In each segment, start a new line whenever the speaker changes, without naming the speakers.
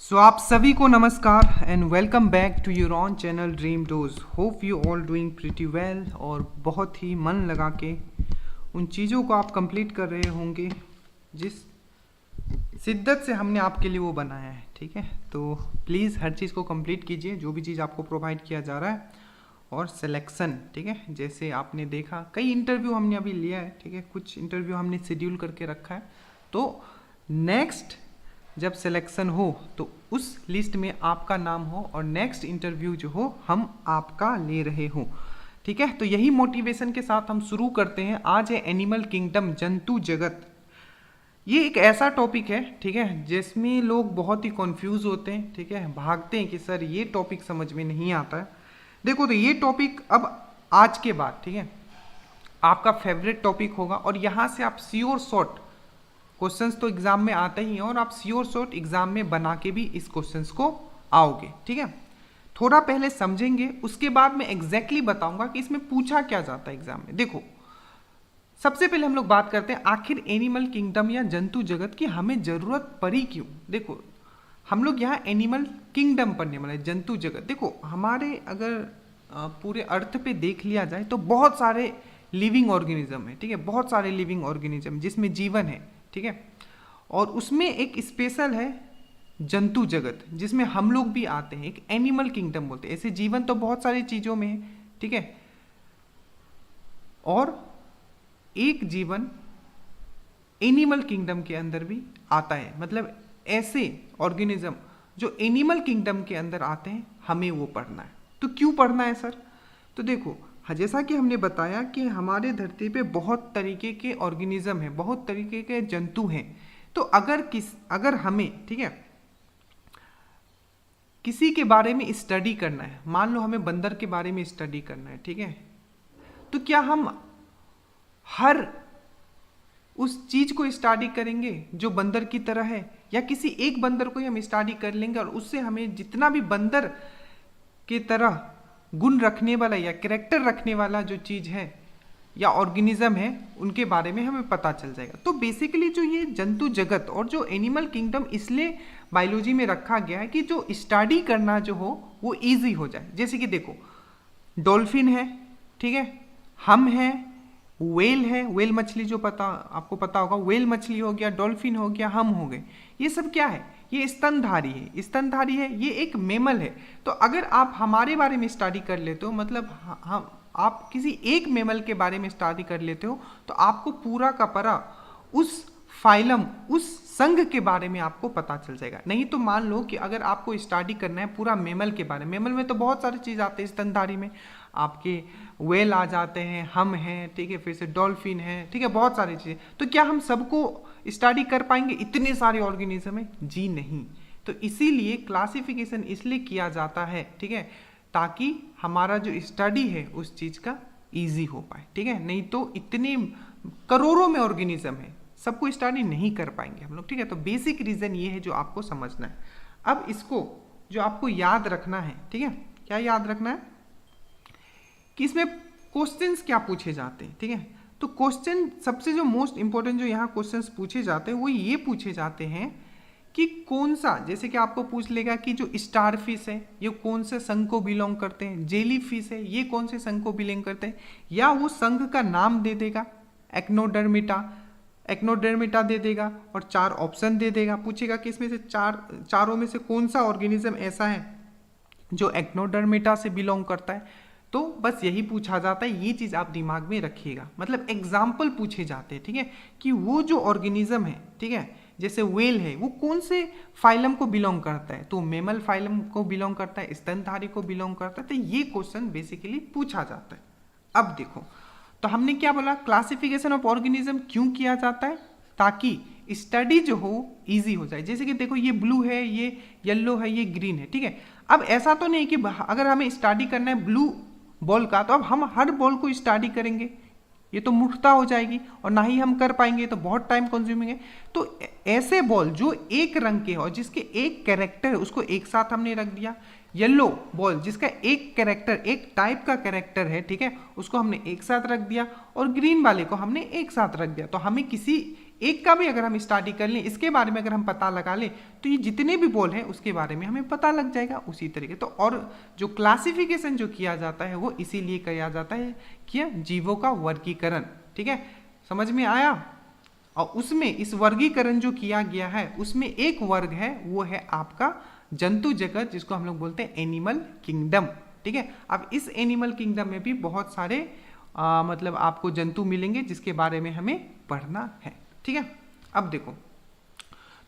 सो आप सभी को नमस्कार and welcome back to your own channel Dream Dose. Hope you all doing pretty well और बहुत ही मन लगा के उन चीज़ों को आप कंप्लीट कर रहे होंगे जिस शिद्दत से हमने आपके लिए वो बनाया है। ठीक है, तो प्लीज़ हर चीज़ को कंप्लीट कीजिए जो भी चीज़ आपको प्रोवाइड किया जा रहा है। और सिलेक्शन, ठीक है, जैसे आपने देखा कई इंटरव्यू हमने अभी लिया है, ठीक है, कुछ इंटरव्यू हमने शेड्यूल करके रखा है। तो नेक्स्ट जब सिलेक्शन हो तो उस लिस्ट में आपका नाम हो और नेक्स्ट इंटरव्यू जो हो हम आपका ले रहे हो। ठीक है, तो यही मोटिवेशन के साथ हम शुरू करते हैं। आज है एनिमल किंगडम, जंतु जगत। ये एक ऐसा टॉपिक है, ठीक है, जिसमें लोग बहुत ही कंफ्यूज होते हैं, ठीक है, भागते हैं कि सर ये टॉपिक समझ में नहीं आता है। देखो, तो ये टॉपिक अब आज के बाद, ठीक है, आपका फेवरेट टॉपिक होगा और यहाँ से आप श्योर शॉर्ट क्वेश्चंस तो एग्जाम में आते ही हैं और आप श्योर शॉर्ट एग्जाम में बना के भी इस क्वेश्चंस को आओगे। ठीक है, थोड़ा पहले समझेंगे, उसके बाद मैं एग्जैक्टली बताऊंगा कि इसमें पूछा क्या जाता है एग्जाम में। देखो, सबसे पहले हम लोग बात करते हैं आखिर एनिमल किंगडम या जंतु जगत की हमें जरूरत पड़ी क्यों। देखो, हम लोग यहाँ एनिमल किंगडम पढ़ने वाले, जंतु जगत। देखो, हमारे अगर पूरे अर्थ पे देख लिया जाए तो बहुत सारे लिविंग ऑर्गेनिज्म है, ठीक है, बहुत सारे लिविंग ऑर्गेनिज्म जिसमें जीवन है, ठीक है, और उसमें एक स्पेशल है जंतु जगत जिसमें हम लोग भी आते हैं, एक एनिमल किंगडम बोलते हैं। ऐसे जीवन तो बहुत सारी चीजों में है, ठीक है, और एक जीवन एनिमल किंगडम के अंदर भी आता है। मतलब ऐसे ऑर्गेनिज्म जो एनिमल किंगडम के अंदर आते हैं हमें वो पढ़ना है। तो क्यों पढ़ना है सर? तो देखो, जैसा कि हमने बताया कि हमारे धरती पे बहुत तरीके के ऑर्गेनिज्म हैं, बहुत तरीके के जंतु हैं। तो अगर हमें, ठीक है, किसी के बारे में स्टडी करना है, मान लो हमें बंदर के बारे में स्टडी करना है, ठीक है, तो क्या हम हर उस चीज को स्टडी करेंगे जो बंदर की तरह है, या किसी एक बंदर को ही हम स्टडी कर लेंगे और उससे हमें जितना भी बंदर की तरह गुण रखने वाला या कैरेक्टर रखने वाला जो चीज है या ऑर्गेनिज्म है उनके बारे में हमें पता चल जाएगा। तो बेसिकली जो ये जंतु जगत और जो एनिमल किंगडम इसलिए बायोलॉजी में रखा गया है कि जो स्टडी करना जो हो वो इजी हो जाए। जैसे कि देखो, डॉल्फिन है, ठीक है, हम हैं, वेल है, वेल मछली जो आपको पता होगा, वेल मछली हो गया, डॉल्फिन हो गया, हम हो गए। ये सब क्या है? ये स्तनधारी है, स्तनधारी है, ये एक मेमल है। तो अगर आप हमारे बारे में स्टडी कर लेते हो, मतलब हम आप किसी एक मेमल के बारे में स्टडी कर लेते हो, तो आपको पूरा का पूरा उस फाइलम, उस संघ के बारे में आपको पता चल जाएगा। नहीं तो मान लो कि अगर आपको स्टडी करना है पूरा मेमल के बारे में, मेमल में तो बहुत सारी चीज़ आते हैं, स्तनधारी में आपके वेल आ जाते हैं, हम हैं, ठीक है, फिर से डॉल्फिन है, ठीक है, बहुत सारी चीज़ें। तो क्या हम सबको स्टडी कर पाएंगे? इतने सारे ऑर्गेनिज्म है? जी नहीं। तो इसीलिए क्लासिफिकेशन इसलिए किया जाता है, ठीक है, ताकि हमारा जो स्टडी है उस चीज़ का ईजी हो पाए, ठीक है। नहीं तो इतने करोड़ों में ऑर्गेनिज्म है, सबको स्टडी नहीं कर पाएंगे हम लोग, ठीक है। तो बेसिक रीजन ये है जो आपको समझना है। अब इसको जो आपको याद रखना है, ठीक है, क्या याद रखना है कि इसमें क्वेश्चंस क्या पूछे जाते हैं, ठीक है। तो क्वेश्चन सबसे जो मोस्ट इंपॉर्टेंट जो यहाँ क्वेश्चंस पूछे जाते हैं वो ये पूछे जाते हैं कि कौन सा, जैसे कि आपको पूछ लेगा कि जो स्टार फिश है ये कौन से संघ को बिलोंग करते हैं, जेली फिश है ये कौन से संघ को बिलोंग करते हैं, या वो संघ का नाम दे देगा, एक्नोडर्मिटा दे देगा और 4 ऑप्शन दे देगा। पूछेगा कि इसमें से चारों में से कौन सा ऑर्गेनिज्म ऐसा है जो एक्नोडर्मिटा से बिलोंग करता है। तो बस यही पूछा जाता है, ये चीज आप दिमाग में रखिएगा। मतलब एग्जाम्पल पूछे जाते हैं, ठीक है, कि वो जो ऑर्गेनिज्म है, ठीक है, जैसे वेल है वो कौन से फाइलम को बिलोंग करता है, तो मेमल फाइलम को बिलोंग करता है, स्तनधारी को बिलोंग करता है। तो ये क्वेश्चन बेसिकली पूछा जाता है। अब देखो, तो हमने क्या बोला, क्लासिफिकेशन ऑफ ऑर्गेनिज्म क्यों किया जाता है? ताकि स्टडी जो हो इजी हो जाए। जैसे कि देखो, ये ब्लू है, ये येलो है, ये ग्रीन है, ठीक है। अब ऐसा तो नहीं कि अगर हमें स्टडी करना है ब्लू बॉल का तो अब हम हर बॉल को स्टडी करेंगे, ये तो मूर्खता हो जाएगी और ना ही हम कर पाएंगे, तो बहुत टाइम कंज्यूमिंग है। तो ऐसे बॉल जो एक रंग के हो, जिसके एक कैरेक्टर है, उसको एक साथ हमने रख दिया। येलो बॉल जिसका एक कैरेक्टर, एक टाइप का कैरेक्टर है, ठीक है, उसको हमने एक साथ रख दिया, और ग्रीन वाले को हमने एक साथ रख दिया। तो हमें किसी एक का भी अगर हम स्टडी कर लें, इसके बारे में अगर हम पता लगा लें, तो ये जितने भी बॉल हैं उसके बारे में हमें पता लग जाएगा उसी तरीके। तो और जो क्लासिफिकेशन जो किया जाता है वो इसीलिए किया जाता है कि जीवों का वर्गीकरण, ठीक है, समझ में आया। और उसमें इस वर्गीकरण जो किया गया है उसमें एक वर्ग है, वो है आपका जंतु जगत, जिसको हम लोग बोलते हैं एनिमल किंगडम, ठीक है। अब इस एनिमल किंगडम में भी बहुत सारे मतलब आपको जंतु मिलेंगे जिसके बारे में हमें पढ़ना है, ठीक है। अब देखो,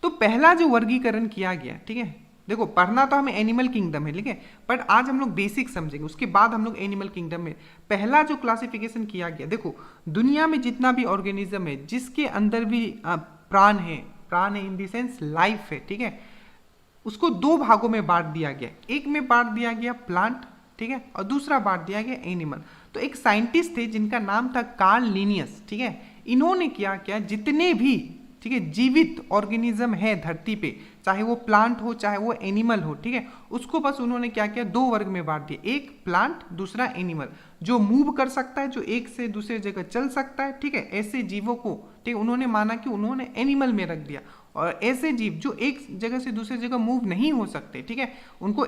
तो पहला जो वर्गीकरण किया गया, ठीक है, देखो पढ़ना तो हमें एनिमल किंगडम है, ठीक है, बट आज हम लोग बेसिक समझेंगे, उसके बाद हम लोग एनिमल किंगडम में पहला जो क्लासिफिकेशन किया गया। देखो दुनिया में जितना भी ऑर्गेनिज्म है जिसके अंदर भी प्राण है इन द सेंस लाइफ है, ठीक है, उसको दो भागों में बांट दिया गया। एक में बांट दिया गया प्लांट, ठीक है, और दूसरा बांट दिया गया एनिमल। तो एक साइंटिस्ट थे जिनका नाम था कार्ल लिनियस, ठीक है, इन्होंने क्या किया, जितने भी, ठीक है, जीवित ऑर्गेनिज्म है धरती पे, चाहे वो प्लांट हो चाहे वो एनिमल हो, ठीक है, उसको बस उन्होंने क्या किया, दो वर्ग में बांट दिया, एक प्लांट दूसरा एनिमल। जो मूव कर सकता है, जो एक से दूसरे जगह चल सकता है, ठीक है, ऐसे जीवों को, ठीक है, उन्होंने माना कि उन्होंने एनिमल में रख दिया। और ऐसे जीव जो एक जगह से दूसरी जगह मूव नहीं हो सकते, ठीक है, उनको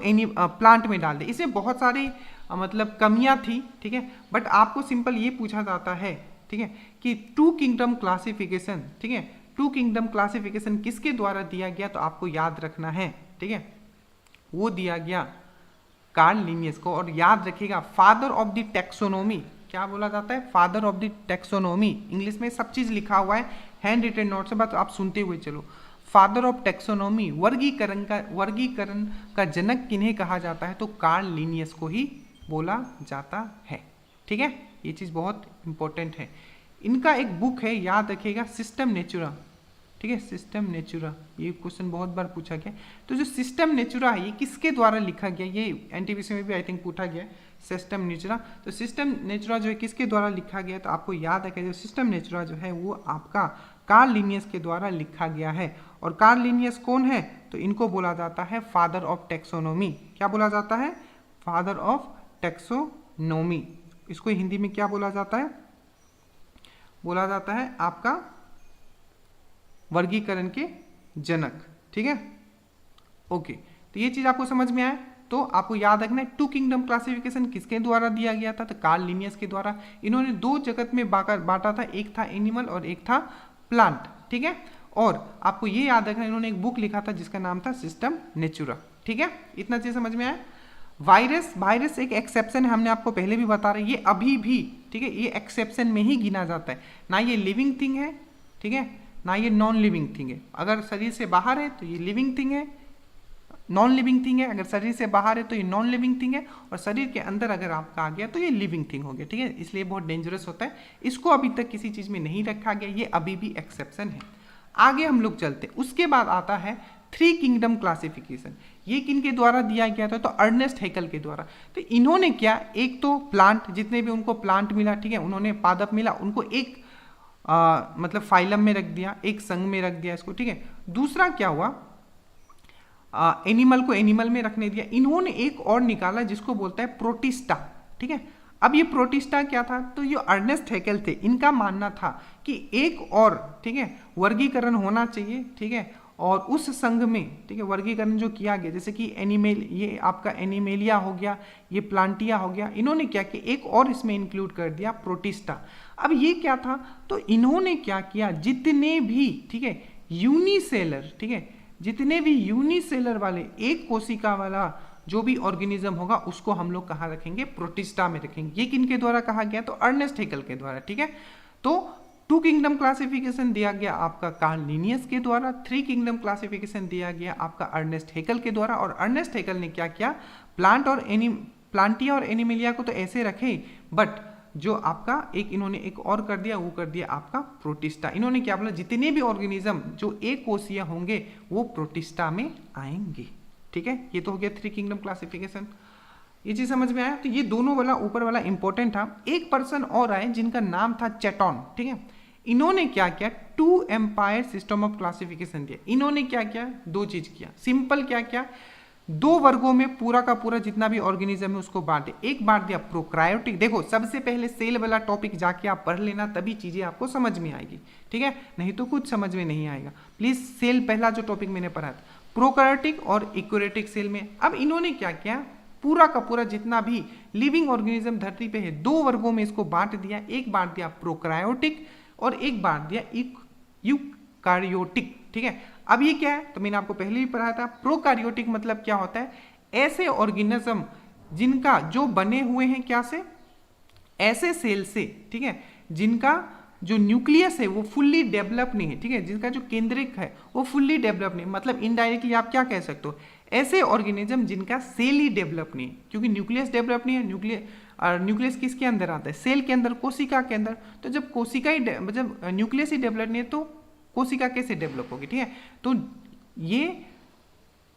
प्लांट में डाल दे। इसमें बहुत सारी मतलब कमियां थी, ठीक है, बट आपको सिंपल ये पूछा जाता है, ठीक है, कि टू किंगडम क्लासिफिकेशन, ठीक है, टू किंगडम क्लासिफिकेशन किसके द्वारा दिया गया, तो आपको याद रखना है, ठीक है, वो दिया गया कार्ल लिनियस को। और याद रखिएगा फादर ऑफ द टैक्सोनॉमी, क्या बोला जाता है, father of the taxonomy. English में सब चीज लिखा हुआ है, हैंड रिटन नोट से, बात आप सुनते हुए चलो। फादर ऑफ टैक्सोनॉमी, वर्गीकरण का जनक किन्हें कहा जाता है, तो कार्ल लिनियस को ही बोला जाता है, ठीक है, ये चीज बहुत इंपॉर्टेंट है। इनका एक बुक है, याद रखिएगा, सिस्टम नेचुरा, ठीक है, सिस्टम नेचुरा, ये क्वेश्चन बहुत बार पूछा गया। तो जो सिस्टम नेचुरा है ये किसके द्वारा लिखा गया, ये एनटीपीसी में भी आई थिंक पूछा गया, सिस्टम नेचुरा। तो सिस्टम नेचुरा जो है किसके द्वारा लिखा गया, तो आपको याद है कि जो सिस्टम नेचुरा जो है वो आपका कार्ल लिनियस के द्वारा लिखा गया है। और कार्ल लिनियस कौन है, तो इनको बोला जाता है फादर ऑफ टैक्सोनॉमी। क्या बोला जाता है, फादर ऑफ टैक्सोनॉमी। इसको हिंदी में क्या बोला जाता है, बोला जाता है आपका वर्गीकरण के जनक, ठीक है, ओके। तो ये चीज आपको समझ में आया। तो आपको याद रखना है टू किंगडम क्लासिफिकेशन किसके द्वारा दिया गया था, तो कार्ल लिनियस के द्वारा। इन्होंने दो जगत में बांटा था, एक था एनिमल और एक था प्लांट, ठीक है। और आपको ये याद रखना, इन्होंने एक बुक लिखा था जिसका नाम था सिस्टम नेचुरा, ठीक है, इतना चीज समझ में आया। वायरस एक एक्सेप्शन है, हमने आपको पहले भी बता रहे, ये अभी भी, ठीक है, ये एक्सेप्शन में ही गिना जाता है, ना ये लिविंग थिंग है, ठीक है, ना ये नॉन लिविंग थिंग है। अगर शरीर से बाहर है तो ये लिविंग थिंग है, नॉन लिविंग थिंग है, अगर शरीर से बाहर है तो ये नॉन लिविंग थिंग है, और शरीर के अंदर अगर आपका आ गया तो ये लिविंग थिंग हो गया, ठीक है, इसलिए बहुत डेंजरस होता है। इसको अभी तक किसी चीज में नहीं रखा गया, ये अभी भी एक्सेप्शन है। आगे हम लोग चलते, उसके बाद आता है थ्री किंगडम क्लासिफिकेशन। ये किनके द्वारा दिया गया था, तो अर्नेस्ट हैकल के द्वारा। तो इन्होंने क्या, एक तो प्लांट, जितने भी उनको प्लांट मिला, ठीक है, उन्होंने पादप मिला, उनको एक मतलब फाइलम में रख दिया, एक संघ में रख दिया इसको, ठीक है। दूसरा क्या हुआ, एनिमल को एनिमल में रखने दिया। इन्होंने एक और निकाला जिसको बोलता है प्रोटिस्टा, ठीक है। अब ये प्रोटिस्टा क्या था, तो ये अर्नेस्ट हैकल थे, इनका मानना था कि एक और, ठीक है, वर्गीकरण होना चाहिए, ठीक है, और उस संघ में, ठीक है, वर्गीकरण जो किया गया, जैसे कि एनिमेल, ये आपका एनिमेलिया हो गया, ये प्लांटिया हो गया, इन्होंने क्या किया, एक और इसमें इंक्लूड कर दिया, प्रोटिस्टा। अब ये क्या था, तो इन्होंने क्या किया, जितने भी, ठीक है, यूनिसेलर, ठीक है, जितने भी यूनिसेलर वाले, एक कोशिका वाला जो भी ऑर्गेनिज्म होगा उसको हम लोग कहाँ रखेंगे, प्रोटिस्टा में रखेंगे। ये किनके द्वारा कहा गया, तो अर्नेस्ट हैकल के द्वारा, ठीक है। तो टू किंगडम क्लासिफिकेशन दिया गया आपका कार्ल लिनियस के द्वारा, थ्री किंगडम क्लासिफिकेशन दिया गया आपका अर्नेस्ट हैकल के द्वारा। और अर्नेस्ट हैकल ने क्या किया, प्लांटिया और एनिमेलिया को तो ऐसे रखे, बट जो आपका एक इन्होंने एक और कर दिया, वो कर दिया आपका प्रोटिस्टा। इन्होंने क्या बोला, जितने भी ऑर्गेनिज्म जो एक कोशिया होंगे वो प्रोटिस्टा में आएंगे, ठीक है। ये तो हो गया थ्री किंगडम क्लासिफिकेशन, ये चीज समझ में आया। तो ये दोनों वाला ऊपर वाला इंपॉर्टेंट था। एक पर्सन और आए जिनका नाम था चैटॉन, ठीक है। इन्होंने क्या किया, two empire system of classification दिया। इन्होंने क्या किया, दो चीज किया, सिंपल क्या किया, दो वर्गों में पूरा का पूरा जितना भी ऑर्गेनिज्म है उसको बांटे। एक बांट दिया प्रोकार्योटिक। देखो सबसे पहले सेल वाला टॉपिक जाके आप पढ़ लेना, तभी चीजें आपको समझ में आएगी, ठीक है, नहीं तो कुछ समझ में नहीं आएगा। प्लीज सेल पहला जो टॉपिक मैंने पढ़ा था प्रोकार्योटिक और यूकेरियोटिक सेल में। अब इन्होंने क्या किया, पूरा का पूरा जितना भी लिविंग ऑर्गेनिज्म धरती पे है दो वर्गों में इसको बांट दिया। एक बांट दिया प्रोकार्योटिक और एक बांट दिया यूकार्योटिक, ठीक है। अब ये क्या है, तो मैंने आपको पहले भी पढ़ाया था। प्रोकार्योटिक मतलब क्या होता है, ऐसे ऑर्गेनिज्म जिनका जो बने हुए हैं क्या से, ऐसे सेल से, ठीक है, जिनका जो न्यूक्लियस है वो फुल्ली डेवलप नहीं है, ठीक है, जिनका जो केंद्रक है वो फुल्ली डेवलप नहीं, मतलब इनडायरेक्टली आप क्या कह सकते हो, ऐसे ऑर्गेनिज्म जिनका सेल ही डेवलप नहीं है, क्योंकि न्यूक्लियस डेवलप नहीं है। न्यूक्लियस किसके अंदर आता है, सेल के अंदर, कोशिका के अंदर। तो जब कोशिका ही जब न्यूक्लियस ही डेवलप नहीं है तो कोशिका कैसे डेवलप होगी, ठीक है। तो ये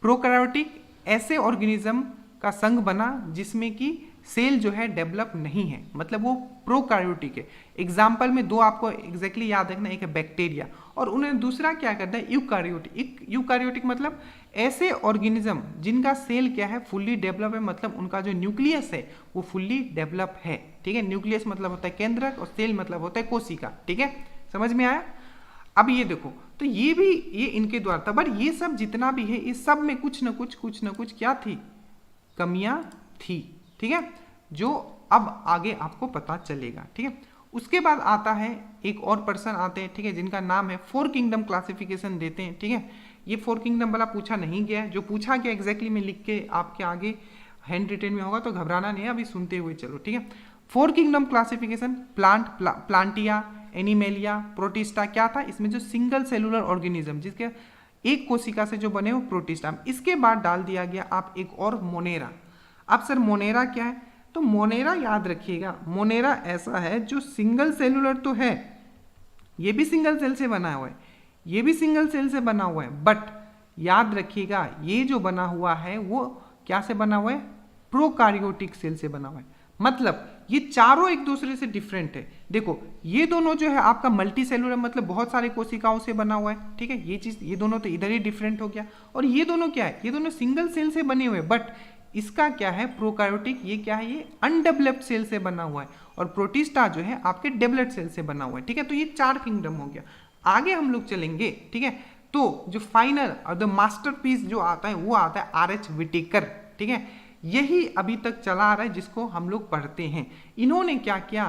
प्रोकार्योटिक ऐसे ऑर्गेनिज्म का संघ बना जिसमें कि सेल जो है डेवलप नहीं है, मतलब वो प्रोकार्योटिक है। एग्जाम्पल में दो आपको एग्जैक्टली याद रखना, एक है बैक्टीरिया और उन्हें दूसरा क्या करता है यूकार्योटिक। यूकार्योटिक मतलब ऐसे ऑर्गेनिज्म जिनका सेल क्या है फुल्ली डेवलप है, मतलब उनका जो न्यूक्लियस है वो फुल्ली डेवलप है, ठीक है। न्यूक्लियस मतलब होता है केंद्रक और सेल मतलब होता है कोशिका, ठीक है, समझ में आया। अब ये देखो, तो ये भी ये इनके द्वारा था, बट ये सब जितना भी है इस सब में कुछ न कुछ क्या थी, कमियां थी, ठीक है, जो अब आगे आपको पता चलेगा, ठीक है। उसके बाद आता है एक और पर्सन आते हैं, ठीक है, जिनका नाम है फोर किंगडम क्लासिफिकेशन देते हैं, ठीक है। ये फोर किंगडम वाला पूछा नहीं गया है, जो पूछा गया एग्जैक्टली मैं लिख के आपके आगे हैंड रिटेन में होगा, तो घबराना नहीं है, अभी सुनते हुए चलो, ठीक है। Four kingdom classification, plantae, animalia, protista, क्या था इसमें जो सिंगल सेलुलर ऑर्गेनिज्म जिसके एक कोशिका से जो बने वो प्रोटिस्टा। इसके बाद डाल दिया गया आप एक और मोनेरा। अब सर मोनेरा क्या है, तो मोनेरा याद रखिएगा, मोनेरा ऐसा है जो सिंगल सेलुलर तो है, ये भी सिंगल सेल से बना हुआ है, ये भी सिंगल सेल से बना हुआ है, बट याद रखिएगा ये जो बना हुआ है वो क्या से बना हुआ है, प्रोकार्योटिक सेल से बना हुआ है। मतलब ये चारों एक दूसरे से डिफरेंट है। देखो ये दोनों जो है आपका मल्टी सेलुलर मतलब बहुत सारे कोशिकाओं से बना हुआ है, ठीक है, ये चीज, ये दोनों तो इधर ही डिफरेंट हो गया। और ये दोनों क्या है, ये दोनों सिंगल सेल से बने हुए, बट इसका क्या है प्रोकार्योटिक, ये क्या है, ये अनडेवलप्ड सेल से बना हुआ है, और प्रोटिस्टा जो है आपके डेवलप्ड सेल से बना हुआ है, ठीक है। तो ये चार किंगडम हो गया। आगे हम लोग चलेंगे, ठीक है, तो जो फाइनल और द मास्टरपीस जो आता है वो आता है आर.एच. व्हिटेकर, ठीक है। यही अभी तक चला आ रहा है जिसको हम लोग पढ़ते हैं। इन्होंने क्या किया,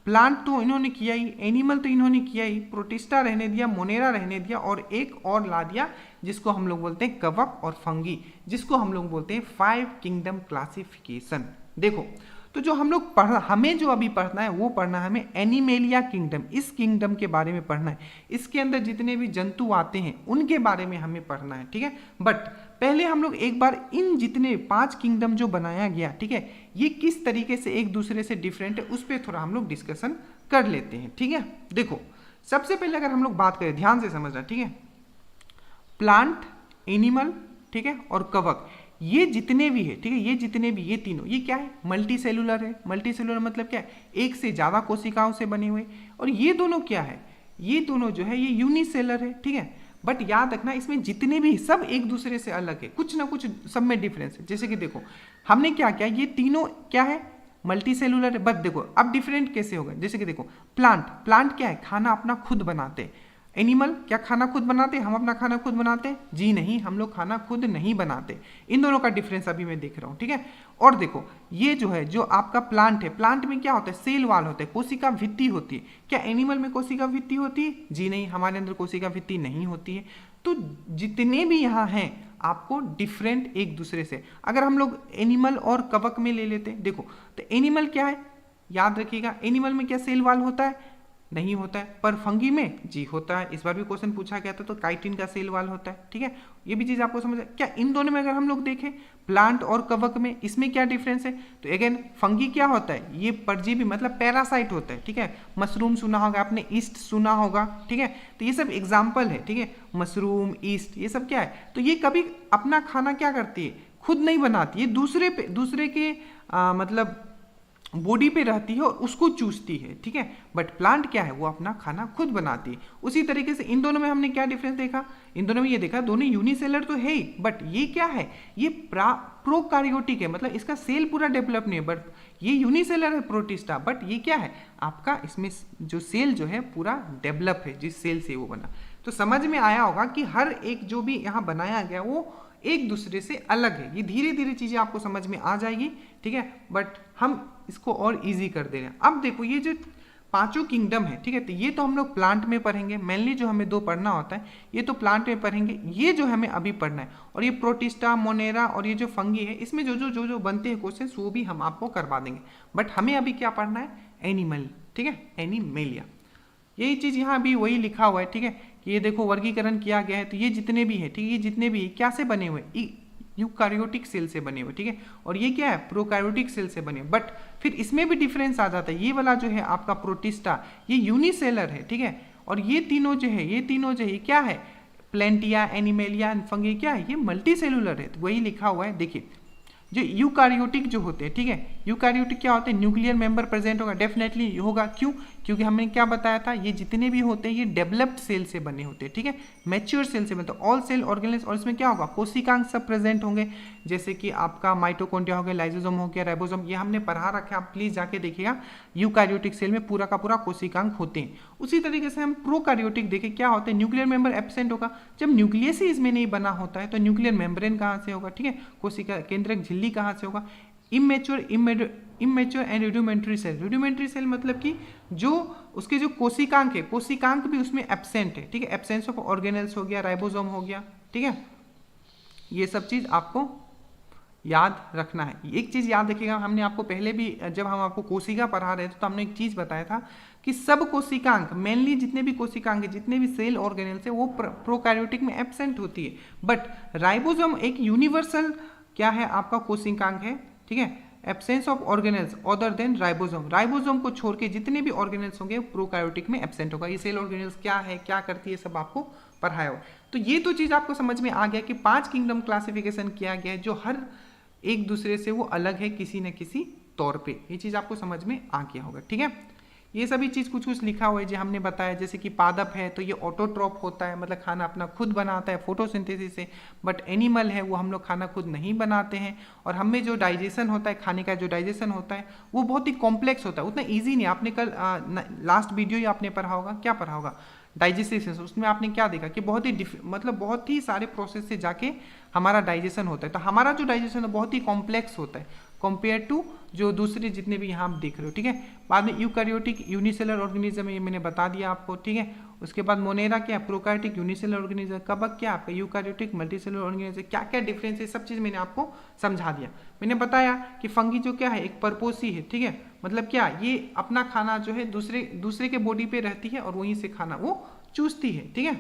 प्लांट तो इन्होंने किया ही, एनिमल तो इन्होंने किया ही, प्रोटिस्टा रहने दिया, मोनेरा रहने दिया, और एक और ला दिया जिसको हम लोग बोलते हैं कवक और फंगी, जिसको हम लोग बोलते हैं 5 किंगडम क्लासिफिकेशन। देखो तो जो हम लोग हमें जो अभी पढ़ना है वो पढ़ना है हमें एनिमेलिया किंगडम, इस किंगडम के बारे में पढ़ना है। इसके अंदर जितने भी जंतु आते हैं उनके बारे में हमें पढ़ना है, ठीक है। बट पहले हम लोग एक बार इन जितने 5 किंगडम जो बनाया गया, ठीक है, ये किस तरीके से एक दूसरे से डिफरेंट है उस पर थोड़ा हम लोग डिस्कशन कर लेते हैं, ठीक है। देखो सबसे पहले अगर हम लोग बात करें, ध्यान से समझना, ठीक है, प्लांट, एनिमल, ठीक है, और कवक, ये जितने भी है, ठीक है, ये जितने भी, ये तीनों, ये क्या है, मल्टी सेलुलर है। मल्टी सेलुलर मतलब क्या है, एक से ज्यादा कोशिकाओं से बने हुए। और ये दोनों क्या है, ये दोनों जो है ये यूनिसेलर है, ठीक है। बट याद रखना इसमें जितने भी सब एक दूसरे से अलग है, कुछ ना कुछ सब में डिफरेंस है। जैसे कि देखो हमने क्या किया, ये तीनों क्या है, मल्टी सेलुलर है, बट देखो अब डिफरेंट कैसे होगा। जैसे कि देखो प्लांट क्या है, खाना अपना खुद बनाते हैं। एनिमल क्या खाना खुद बनाते हैं, हम अपना खाना खुद बनाते हैं, जी नहीं, हम लोग खाना खुद नहीं बनाते। इन दोनों का डिफरेंस अभी मैं देख रहा हूँ, ठीक है। और देखो ये जो है, जो आपका प्लांट है, प्लांट में क्या होता है, सेल वाल होता है, कोशिका भित्ति होती है। क्या एनिमल में कोशिका भित्ति होती है, जी नहीं, हमारे अंदर कोशिका भित्ति नहीं होती है। तो जितने भी यहाँ हैं आपको डिफरेंट एक दूसरे से। अगर हम लोग एनिमल और कवक में ले लेते हैं, देखो तो एनिमल क्या है, याद रखिएगा, एनिमल में क्या सेल वाल होता है, नहीं होता है, पर फंगी में जी होता है। इस बार भी क्वेश्चन पूछा गया था, तो काइटिन का सेल वाल होता है, ठीक है। ये भी चीज आपको समझ क्या, इन दोनों में अगर हम लोग देखें प्लांट और कवक में, इसमें क्या डिफरेंस है, तो अगेन फंगी क्या होता है, ये परजीवी मतलब पैरासाइट होता है, ठीक है। मशरूम सुना होगा आपने, ईस्ट सुना होगा, ठीक है। तो ये सब एग्जाम्पल है, ठीक है, मशरूम, ईस्ट, ये सब क्या है, तो ये कभी अपना खाना क्या करती है, खुद नहीं बनाती, ये दूसरे के मतलब बॉडी पे रहती है और उसको चूसती है, ठीक है। बट प्लांट क्या है, वो अपना खाना खुद बनाती है। उसी तरीके से इन दोनों में हमने क्या डिफरेंस देखा, इन दोनों में ये देखा दोनों यूनिसेलर तो है ही, बट ये क्या है, ये प्रोकार्योटिक है, मतलब इसका सेल पूरा डेवलप नहीं है, बट ये यूनिसेलर है प्रोटिस्टा, बट ये क्या है आपका, इसमें जो सेल जो है पूरा डेवलप है, जिस सेल से वो बना। तो समझ में आया होगा कि हर एक जो भी यहाँ बनाया गया वो एक दूसरे से अलग है। ये धीरे धीरे चीजें आपको समझ में आ जाएगी, ठीक है, बट हम इसको और इजी कर दे रहे हैं। अब देखो ये जो पांचों किंगडम है, ठीक है, तो ये तो हम लोग प्लांट में पढ़ेंगे, मेनली जो हमें 2 पढ़ना होता है ये तो प्लांट में पढ़ेंगे, ये जो हमें अभी पढ़ना है, और ये प्रोटिस्टा, मोनेरा और ये जो फंगी है, इसमें जो बनते हैं क्वेश्चन वो भी हम आपको करवा देंगे। बट हमें अभी क्या पढ़ना है, एनिमल, ठीक है, एनिमेलिया। यही चीज यहाँ अभी वही लिखा हुआ है, ठीक है, कि ये देखो वर्गीकरण किया गया है, तो ये जितने भी है, ठीक है, ये जितने भी क्या से बने हुए, यूकारियोटिक सेल से बने हुए, ठीक है, और ये क्या है, प्रोकारियोटिक सेल से बने। बट फिर इसमें भी डिफरेंस आ जाता है, ये वाला जो है आपका प्रोटिस्टा ये यूनिसेलर है, ठीक है, और ये तीनों जो है ये क्या है, प्लेंटिया, एनिमेलिया, फंगी क्या है, ये मल्टी सेलुलर है। तो वही लिखा हुआ है, देखिए जो यूकारियोटिक जो होते हैं, ठीक है, यूकारियोटिक क्या होते हैं, न्यूक्लियर मेंबर प्रेजेंट होगा, डेफिनेटली होगा, क्यों, क्योंकि हमने क्या बताया था, ये जितने भी होते हैं ये डेवलप्ड सेल से बने होते हैं, ठीक है, मैच्योर सेल से बने, ऑल सेल ऑर्गेनेल्स, और इसमें क्या होगा, कोशिकांग सब प्रेजेंट होंगे, जैसे कि आपका माइटोकॉन्ड्रिया हो गया, लाइसोसोम हो गया, राइबोसोम, ये हमने पढ़ा रखा है, आप प्लीज जाके देखिएगा। यूकारियोटिक सेल में पूरा का पूरा कोशिकांग होते हैं। उसी तरीके से हम प्रोकारियोटिक देखें क्या होते हैं, न्यूक्लियर मेंबर एब्सेंट होगा, जब न्यूक्लियस ही इसमें नहीं बना होता है तो न्यूक्लियर मेम्ब्रेन कहाँ से होगा, ठीक है, कोशिका केंद्रक झिल्ली कहाँ से होगा, इमेच्योर एंड रूडिमेंट्री सेल मतलब कि जो उसके जो कोशिकांक भी उसमें एब्सेंट है, ठीक है, एब्सेंस ऑफ ऑर्गेनेल्स हो गया, राइबोसोम हो गया, ठीक है, ये सब चीज आपको याद रखना है। एक चीज याद रखिएगा, हमने आपको पहले भी जब हम आपको कोशिका पढ़ा रहे थे तो हमने एक चीज बताया था कि सब कोशिकांक, मेनली जितने भी कोशिकांक है, जितने भी सेल ऑर्गेनेल्स है, वो प्रोकार्योटिक में एब्सेंट होती है, बट राइबोसोम एक यूनिवर्सल क्या है आपका कोशिकांक है, ठीक है, absence of organelles other than ribosome को छोड़ के जितने भी ऑर्गेनेल्स होंगे प्रोकार्योटिक में एब्सेंट होगा। ये सेल ऑर्गेनेल्स क्या है, क्या करती है, सब आपको पढ़ाया हो। तो ये तो चीज आपको समझ में आ गया कि 5 किंगडम क्लासिफिकेशन किया गया है, जो हर एक दूसरे से वो अलग है किसी न किसी तौर पे। ये चीज आपको समझ में आ गया होगा, ठीक है। ये सभी चीज कुछ कुछ लिखा हुआ है जो हमने बताया, जैसे कि पादप है तो ये ऑटोट्रॉप होता है, मतलब खाना अपना खुद बनाता है फोटोसिंथेसिस से, बट एनिमल है वो हम लोग खाना खुद नहीं बनाते हैं। और हमें जो डाइजेशन होता है, खाने का जो डाइजेशन होता है वो बहुत ही कॉम्प्लेक्स होता है, उतना ईजी नहीं। आपने कल लास्ट वीडियो ही आपने पढ़ा होगा, क्या पढ़ा होगा, डाइजेस्टिव सिस्टम, उसमें आपने क्या देखा कि बहुत ही मतलब बहुत ही सारे प्रोसेस से जाके हमारा डाइजेशन होता है। तो हमारा जो डाइजेशन है बहुत ही कॉम्प्लेक्स होता है कंपेयर टू जो दूसरे जितने भी यहाँ आप देख रहे हो, ठीक है। बाद में यूकैरियोटिक यूनिसेलर ऑर्गेनिज्म है, ये मैंने बता दिया आपको, ठीक है। उसके बाद मोनेरा क्या है, प्रोकार्योटिक यूनिसेलर ऑर्गेनिज्म, कबक क्या आपका यूकैरियोटिक मल्टीसेलर ऑर्गेनिज्म, क्या क्या डिफरेंस है, सब चीज़ मैंने आपको समझा दिया। मैंने बताया कि फंगी जो क्या है एक परपोसी है, ठीक है, मतलब क्या ये अपना खाना जो है दूसरे के बॉडी पे रहती है और वहीं से खाना वो चूसती है, ठीक है,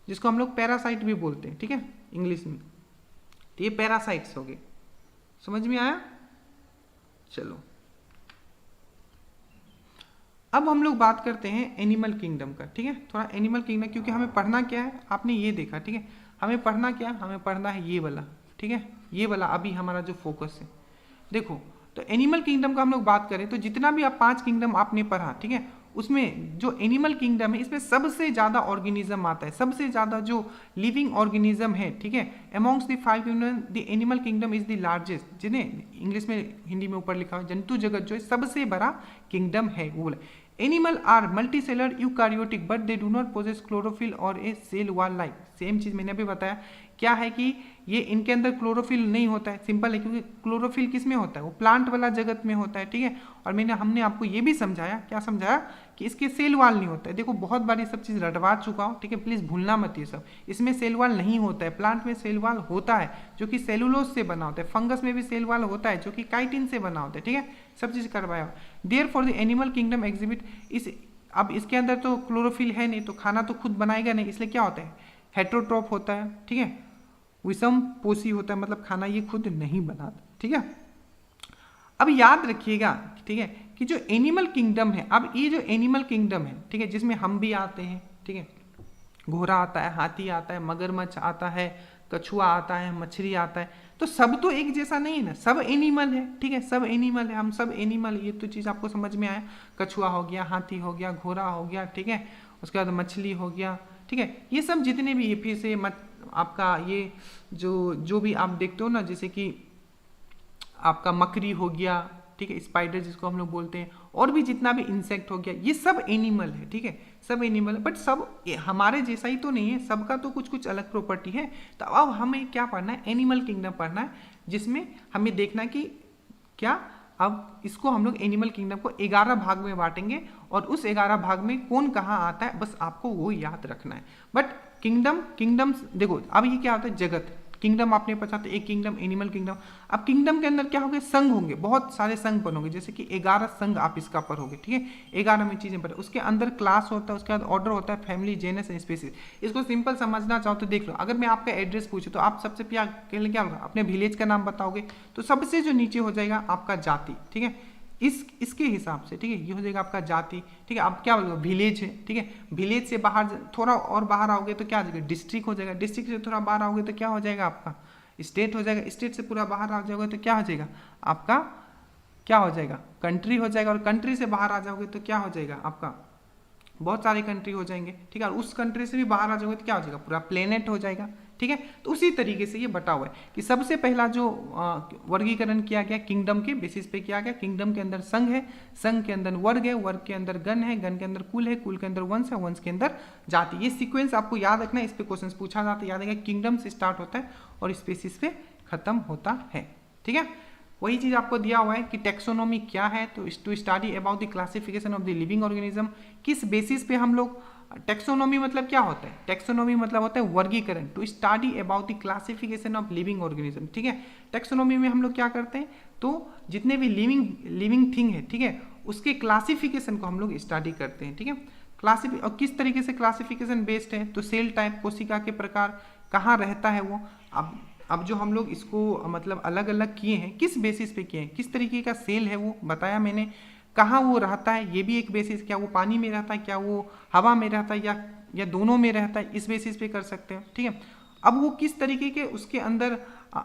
जिसको हम लोग पैरासाइट भी बोलते हैं, ठीक है, इंग्लिश में। तो ये पैरासाइट्स हो गए, समझ में आया। चलो अब हम लोग बात करते हैं एनिमल किंगडम का, ठीक है। थोड़ा एनिमल किंगडम, क्योंकि हमें पढ़ना क्या है, आपने ये देखा, ठीक है, हमें पढ़ना क्या है, हमें पढ़ना है ये वाला, ठीक है, ये वाला अभी हमारा जो फोकस है। देखो तो एनिमल किंगडम का हम लोग बात करें तो जितना भी आप 5 किंगडम आपने पढ़ा, ठीक है, उसमें जो एनिमल किंगडम है इसमें सबसे ज्यादा ऑर्गेनिज्म आता है, सबसे ज्यादा जो लिविंग ऑर्गेनिज्म है, ठीक है। Amongst the 5 kingdom the animal kingdom is the largest, जिन्हें इंग्लिश में हिंदी में ऊपर लिखा हुआ जंतु जगत जो है सबसे बड़ा किंगडम है वो। Animal are multicellular eukaryotic but they do not possess chlorophyll और a cell wall like. Same चीज मैंने अभी बताया, क्या है कि ये इनके अंदर क्लोरोफिल नहीं होता है, सिंपल है, क्योंकि क्लोरोफिल किस में होता है, वो प्लांट वाला जगत में होता है, ठीक है। और हमने आपको ये भी समझाया, क्या समझाया, कि इसके सेल वाल नहीं होता है। देखो बहुत बार ये सब चीज रटवा चुका हूँ, ठीक है, प्लीज भूलना मत ये सब। इसमें सेल वाल नहीं होता है, प्लांट में सेल वाल होता है जो कि सेलुलोज से बना होता है, फंगस में भी सेल वाल होता है जो कि काइटिन से बना होता है, ठीक है, सब चीज करवाया। Therefore the animal kingdom exhibit इस, अब इसके अंदर तो क्लोरोफिल है नहीं तो खाना तो खुद बनाएगा नहीं, इसलिए क्या होता है, हेट्रोट्रॉप होता है, ठीक है, विषम पोषी होता है, मतलब खाना ये खुद नहीं बनाता, ठीक है। अब याद रखिएगा, ठीक है, कि जो एनिमल किंगडम है, अब ये जो एनिमल किंगडम है, ठीक है, जिसमें हम भी आते हैं, ठीक है, घोड़ा आता है, हाथी आता है, मगरमच्छ आता है, कछुआ आता है, मछली आता है, तो सब तो एक जैसा नहीं है ना, सब एनिमल है, ठीक है, सब एनिमल है, हम सब एनिमल, ये तो चीज़ आपको समझ में आया। कछुआ हो गया, हाथी हो गया, घोड़ा हो गया, ठीक है, उसके बाद मछली हो गया, ठीक है, ये सब जितने भी, ये फिर से आपका ये जो भी आप देखते हो ना, जैसे कि आपका मकड़ी हो गया, ठीक है, स्पाइडर जिसको हम लोग बोलते हैं, और भी जितना भी इंसेक्ट हो गया, ये सब एनिमल है, ठीक है, सब एनिमल है, बट सब हमारे जैसा ही तो नहीं है, सबका तो कुछ कुछ अलग प्रॉपर्टी है। तो अब हमें क्या पढ़ना है, एनिमल किंगडम पढ़ना है, जिसमें हमें देखना है कि क्या, अब इसको हम लोग एनिमल किंगडम को 11 भाग में बांटेंगे, और उस 11 भाग में कौन कहाँ आता है, बस आपको वो याद रखना है। बट किंगडम देखो, अब ये क्या होता है, जगत, किंगडम आपने पढ़ा था, एक किंगडम, एनिमल किंगडम। अब किंगडम के अंदर क्या होंगे, संघ होंगे, बहुत सारे संघ बनोगे, जैसे कि 11 संघ आप इसका पढ़ोगे, ठीक है, 11 में चीजें पढ़े, उसके अंदर क्लास होता है, उसके बाद ऑर्डर होता है, फैमिली, जेनस एंड स्पीसीज। इसको सिंपल समझना चाहो तो देख लो, अगर मैं आपका एड्रेस पूछूं तो आप सबसे पहले क्या होगा, अपने विलेज का नाम बताओगे, तो सबसे जो नीचे हो जाएगा आपका जाति, ठीक है, इसके हिसाब से, ठीक है, ये हो जाएगा आपका जाति, ठीक है। आप क्या बोलोगे, विलेज है, ठीक है, विलेज से बाहर थोड़ा और बाहर आओगे तो क्या हो जाएगा, डिस्ट्रिक्ट हो जाएगा, डिस्ट्रिक्ट से थोड़ा बाहर आओगे तो क्या हो जाएगा आपका, स्टेट हो जाएगा, स्टेट से पूरा बाहर आ जाओगे तो क्या हो जाएगा आपका, क्या हो जाएगा, कंट्री हो जाएगा, और कंट्री से बाहर आ जाओगे तो क्या हो जाएगा आपका, बहुत सारी कंट्री हो जाएंगे, ठीक है, और उस कंट्री से भी बाहर आ जाओगे तो क्या हो जाएगा, पूरा प्लेनेट हो जाएगा, ठीक है। तो उसी तरीके से ये बटा हुआ है कि सबसे पहला जो वर्गीकरण किया गया किंगडम के बेसिस पे किया गया, किंगडम के अंदर संघ है, संघ के अंदर वर्ग है, वर्ग के अंदर गण है, गण के अंदर कुल है, कुल के अंदर वंश है, वंश के अंदर जाति। ये सीक्वेंस आपको याद रखना है, इस पे क्वेश्चन पूछा जाता है, याद है, किंगडम से स्टार्ट होता है और स्पेसिस पे खत्म होता है, ठीक है। वही चीज आपको दिया हुआ है कि टेक्सोनॉमी क्या है, तो to study about the classification of the living organism, किस बेसिस पे हम लोग, टेक्सोनॉमी मतलब क्या होता है, टेक्सोनॉमी मतलब होता है वर्गीकरण, to study about the classification of living organism, ठीक है। टेक्सोनॉमी में हम लोग क्या करते हैं, तो जितने भी लिविंग थिंग है, ठीक है, उसके क्लासिफिकेशन को हम लोग स्टडी करते हैं, ठीक है। और किस तरीके से क्लासिफिकेशन बेस्ड है, तो सेल टाइप, कोशिका के प्रकार, कहाँ रहता है वो। अब जो हम लोग इसको मतलब अलग अलग किए हैं, किस बेसिस पे किए हैं, किस तरीके का सेल है वो बताया मैंने, कहाँ वो रहता है ये भी एक बेसिस, क्या वो पानी में रहता है, क्या वो हवा में रहता है, या दोनों में रहता है, इस बेसिस पे कर सकते हैं, ठीक है। अब वो किस तरीके के उसके अंदर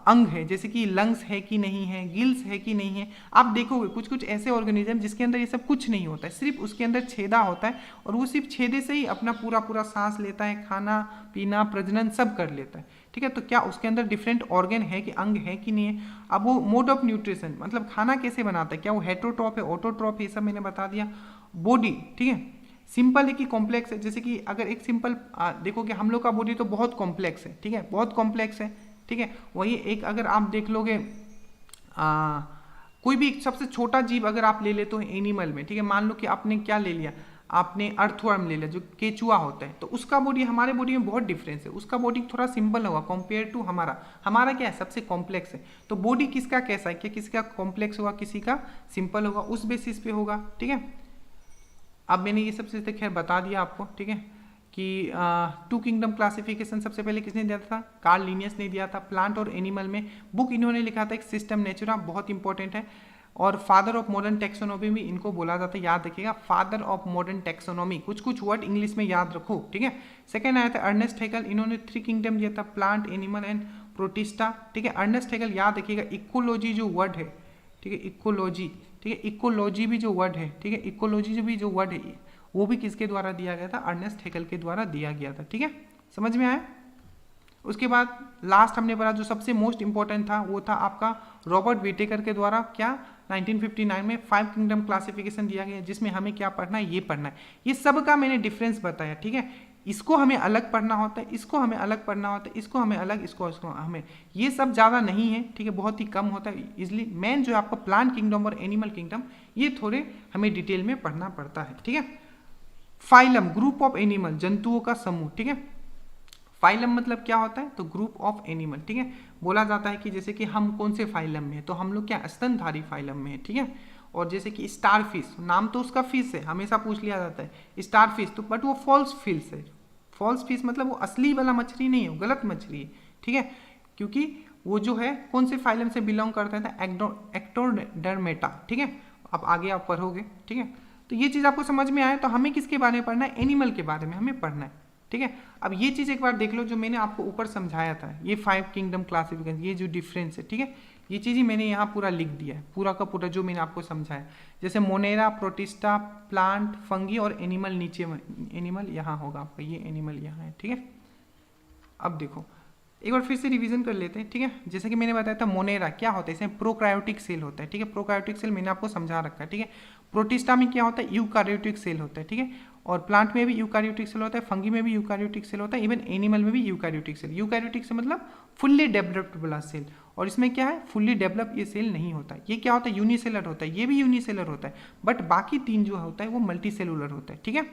अंग है, जैसे कि लंग्स है कि नहीं है, गिल्स है कि नहीं है। आप देखोगे कुछ कुछ ऐसे ऑर्गेनिज्म जिसके अंदर ये सब कुछ नहीं होता है, सिर्फ उसके अंदर छेदा होता है, और वो सिर्फ छेदे से ही अपना पूरा सांस लेता है, खाना पीना प्रजनन सब कर लेता है, ठीक है। तो क्या उसके अंदर डिफरेंट ऑर्गन है कि अंग है कि नहीं है। अब वो मोड ऑफ न्यूट्रिशन मतलब खाना कैसे बनाता है, क्या वो हेटरोट्रॉफ है, ऑटोट्रॉफ है, ये सब मैंने बता दिया। बॉडी, ठीक है, सिंपल है कि कॉम्प्लेक्स है, जैसे कि अगर एक सिंपल देखो कि हम लोग का बॉडी तो बहुत कॉम्प्लेक्स है, ठीक है, बहुत कॉम्प्लेक्स है, ठीक है। वही एक अगर आप देख लोगे कोई भी सबसे छोटा जीव अगर आप ले लेते हो एनिमल में, ठीक है, मान लो कि आपने क्या ले लिया, आपने अर्थवर्म ले लिया जो केचुआ होता है, तो उसका बॉडी हमारे बॉडी में बहुत डिफरेंस है, उसका बॉडी थोड़ा सिंपल होगा कंपेयर टू हमारा क्या है, सबसे कॉम्प्लेक्स है। तो बॉडी किसका कैसा है, क्या किसी का कॉम्प्लेक्स होगा, किसी का सिंपल होगा, उस बेसिस पे होगा, ठीक है। अब मैंने ये सब चीज़ें खैर बता दिया आपको, ठीक है, कि टू किंगडम क्लासिफिकेशन सबसे पहले किसने दिया था, कार्ल लिनियस ने दिया था। प्लांट और एनिमल में बुक इन्होंने लिखा था एक सिस्टम नेचुरा, बहुत इंपॉर्टेंट है, और फादर ऑफ मॉडर्न टेक्सोनॉमी भी इनको बोला जाता है, याद रखिएगा, फादर ऑफ मॉडर्न टेक्सोनॉमी, कुछ वर्ड इंग्लिश में याद रखो, ठीक है। सेकंड आया था अर्नेस्ट हेगल, इन्होंने 3 किंगडम दिया था, प्लांट, एनिमल एंड प्रोटिस्टा, ठीक है। अर्नेस्ट हेगल याद रखिएगा, इकोलॉजी जो वर्ड है, ठीक है, इकोलॉजी, ठीक है, इकोलॉजी भी जो वर्ड है, ठीक है, इकोलॉजी जो भी जो वर्ड है वो भी किसके द्वारा दिया गया था, अर्नेस्ट हेगल के द्वारा दिया गया था, ठीक है, समझ में आया। उसके बाद लास्ट हमने पढ़ा जो सबसे मोस्ट इंपॉर्टेंट था वो था आपका रॉबर्ट विटेकर के द्वारा, क्या 1959 में 5 किंगडम क्लासिफिकेशन दिया गया, जिसमें हमें क्या पढ़ना है, ये पढ़ना है। ये सब का मैंने डिफरेंस बताया, ठीक है, इसको हमें अलग पढ़ना होता है, इसको हमें अलग पढ़ना होता है, इसको हमें अलग, इसको हमें, ये सब ज़्यादा नहीं है, ठीक है, बहुत ही कम होता है। इसलिए मेन जो आपका प्लांट किंगडम और एनिमल किंगडम ये थोड़े हमें डिटेल में पढ़ना पड़ता है, ठीक है। फाइलम, ग्रुप ऑफ एनिमल, जंतुओं का समूह, ठीक है। फाइलम मतलब क्या होता है, तो ग्रुप ऑफ एनिमल, ठीक है। बोला जाता है कि जैसे कि हम कौन से फाइलम में है, तो हम लोग क्या स्तनधारी फाइलम में है, ठीक है। और जैसे कि स्टार फिश, नाम तो उसका फिश है, हमेशा पूछ लिया जाता है स्टार फिश, तो बट वो फॉल्स फिश है। फॉल्स फिश मतलब वो असली वाला मछली नहीं है, गलत मछली है, ठीक है, क्योंकि वो जो है कौन से फाइलम से बिलोंग करता है, एक्टोडर्मेटा, ठीक है। अब आगे आप पढ़ोगे, ठीक है। तो ये चीज़ आपको समझ में आए, तो हमें किसके बारे में पढ़ना है, एनिमल के बारे में हमें पढ़ना है, ठीक है। अब ये चीज़ एक बार देख लो जो मैंने आपको ऊपर समझाया था, ये 5 किंगडम क्लासिफिकेशन, ये जो डिफरेंस है, ठीक है, ये चीज़ ही मैंने यहाँ पूरा लिख दिया है, पूरा का पूरा जो मैंने आपको समझाया। जैसे मोनेरा, प्रोटिस्टा, प्लांट, फंगी और एनिमल नीचे में, एनिमल यहाँ होगा आपका, ये एनिमल यहाँ है, ठीक है। अब देखो एक बार फिर से रिवीजन कर लेते हैं, ठीक है। जैसे कि मैंने बताया था मोनेरा क्या होता है, इसमें प्रोकार्योटिक सेल होता है, ठीक है, प्रोकार्योटिक सेल मैंने आपको समझा रखा है, ठीक है। प्रोटिस्टा में क्या होता है, यूकार्योटिक सेल होता है, ठीक है, और प्लांट में भी यूकार्योटिक सेल होता है, फंगी में भी यूकार्योटिक सेल होता है, इवन एनिमल में भी यूकार्योटिक सेल। यूकार्योटिक से मतलब फुल्ली डेवलप्ड वाला सेल, और इसमें क्या है, फुल्ली डेवलप ये सेल नहीं होता है। ये क्या होता है, यूनिसेलर होता है, ये भी यूनिसेलर होता है, बट बाकी 3 जो होता है वो मल्टी सेलुलर होता है, ठीक है।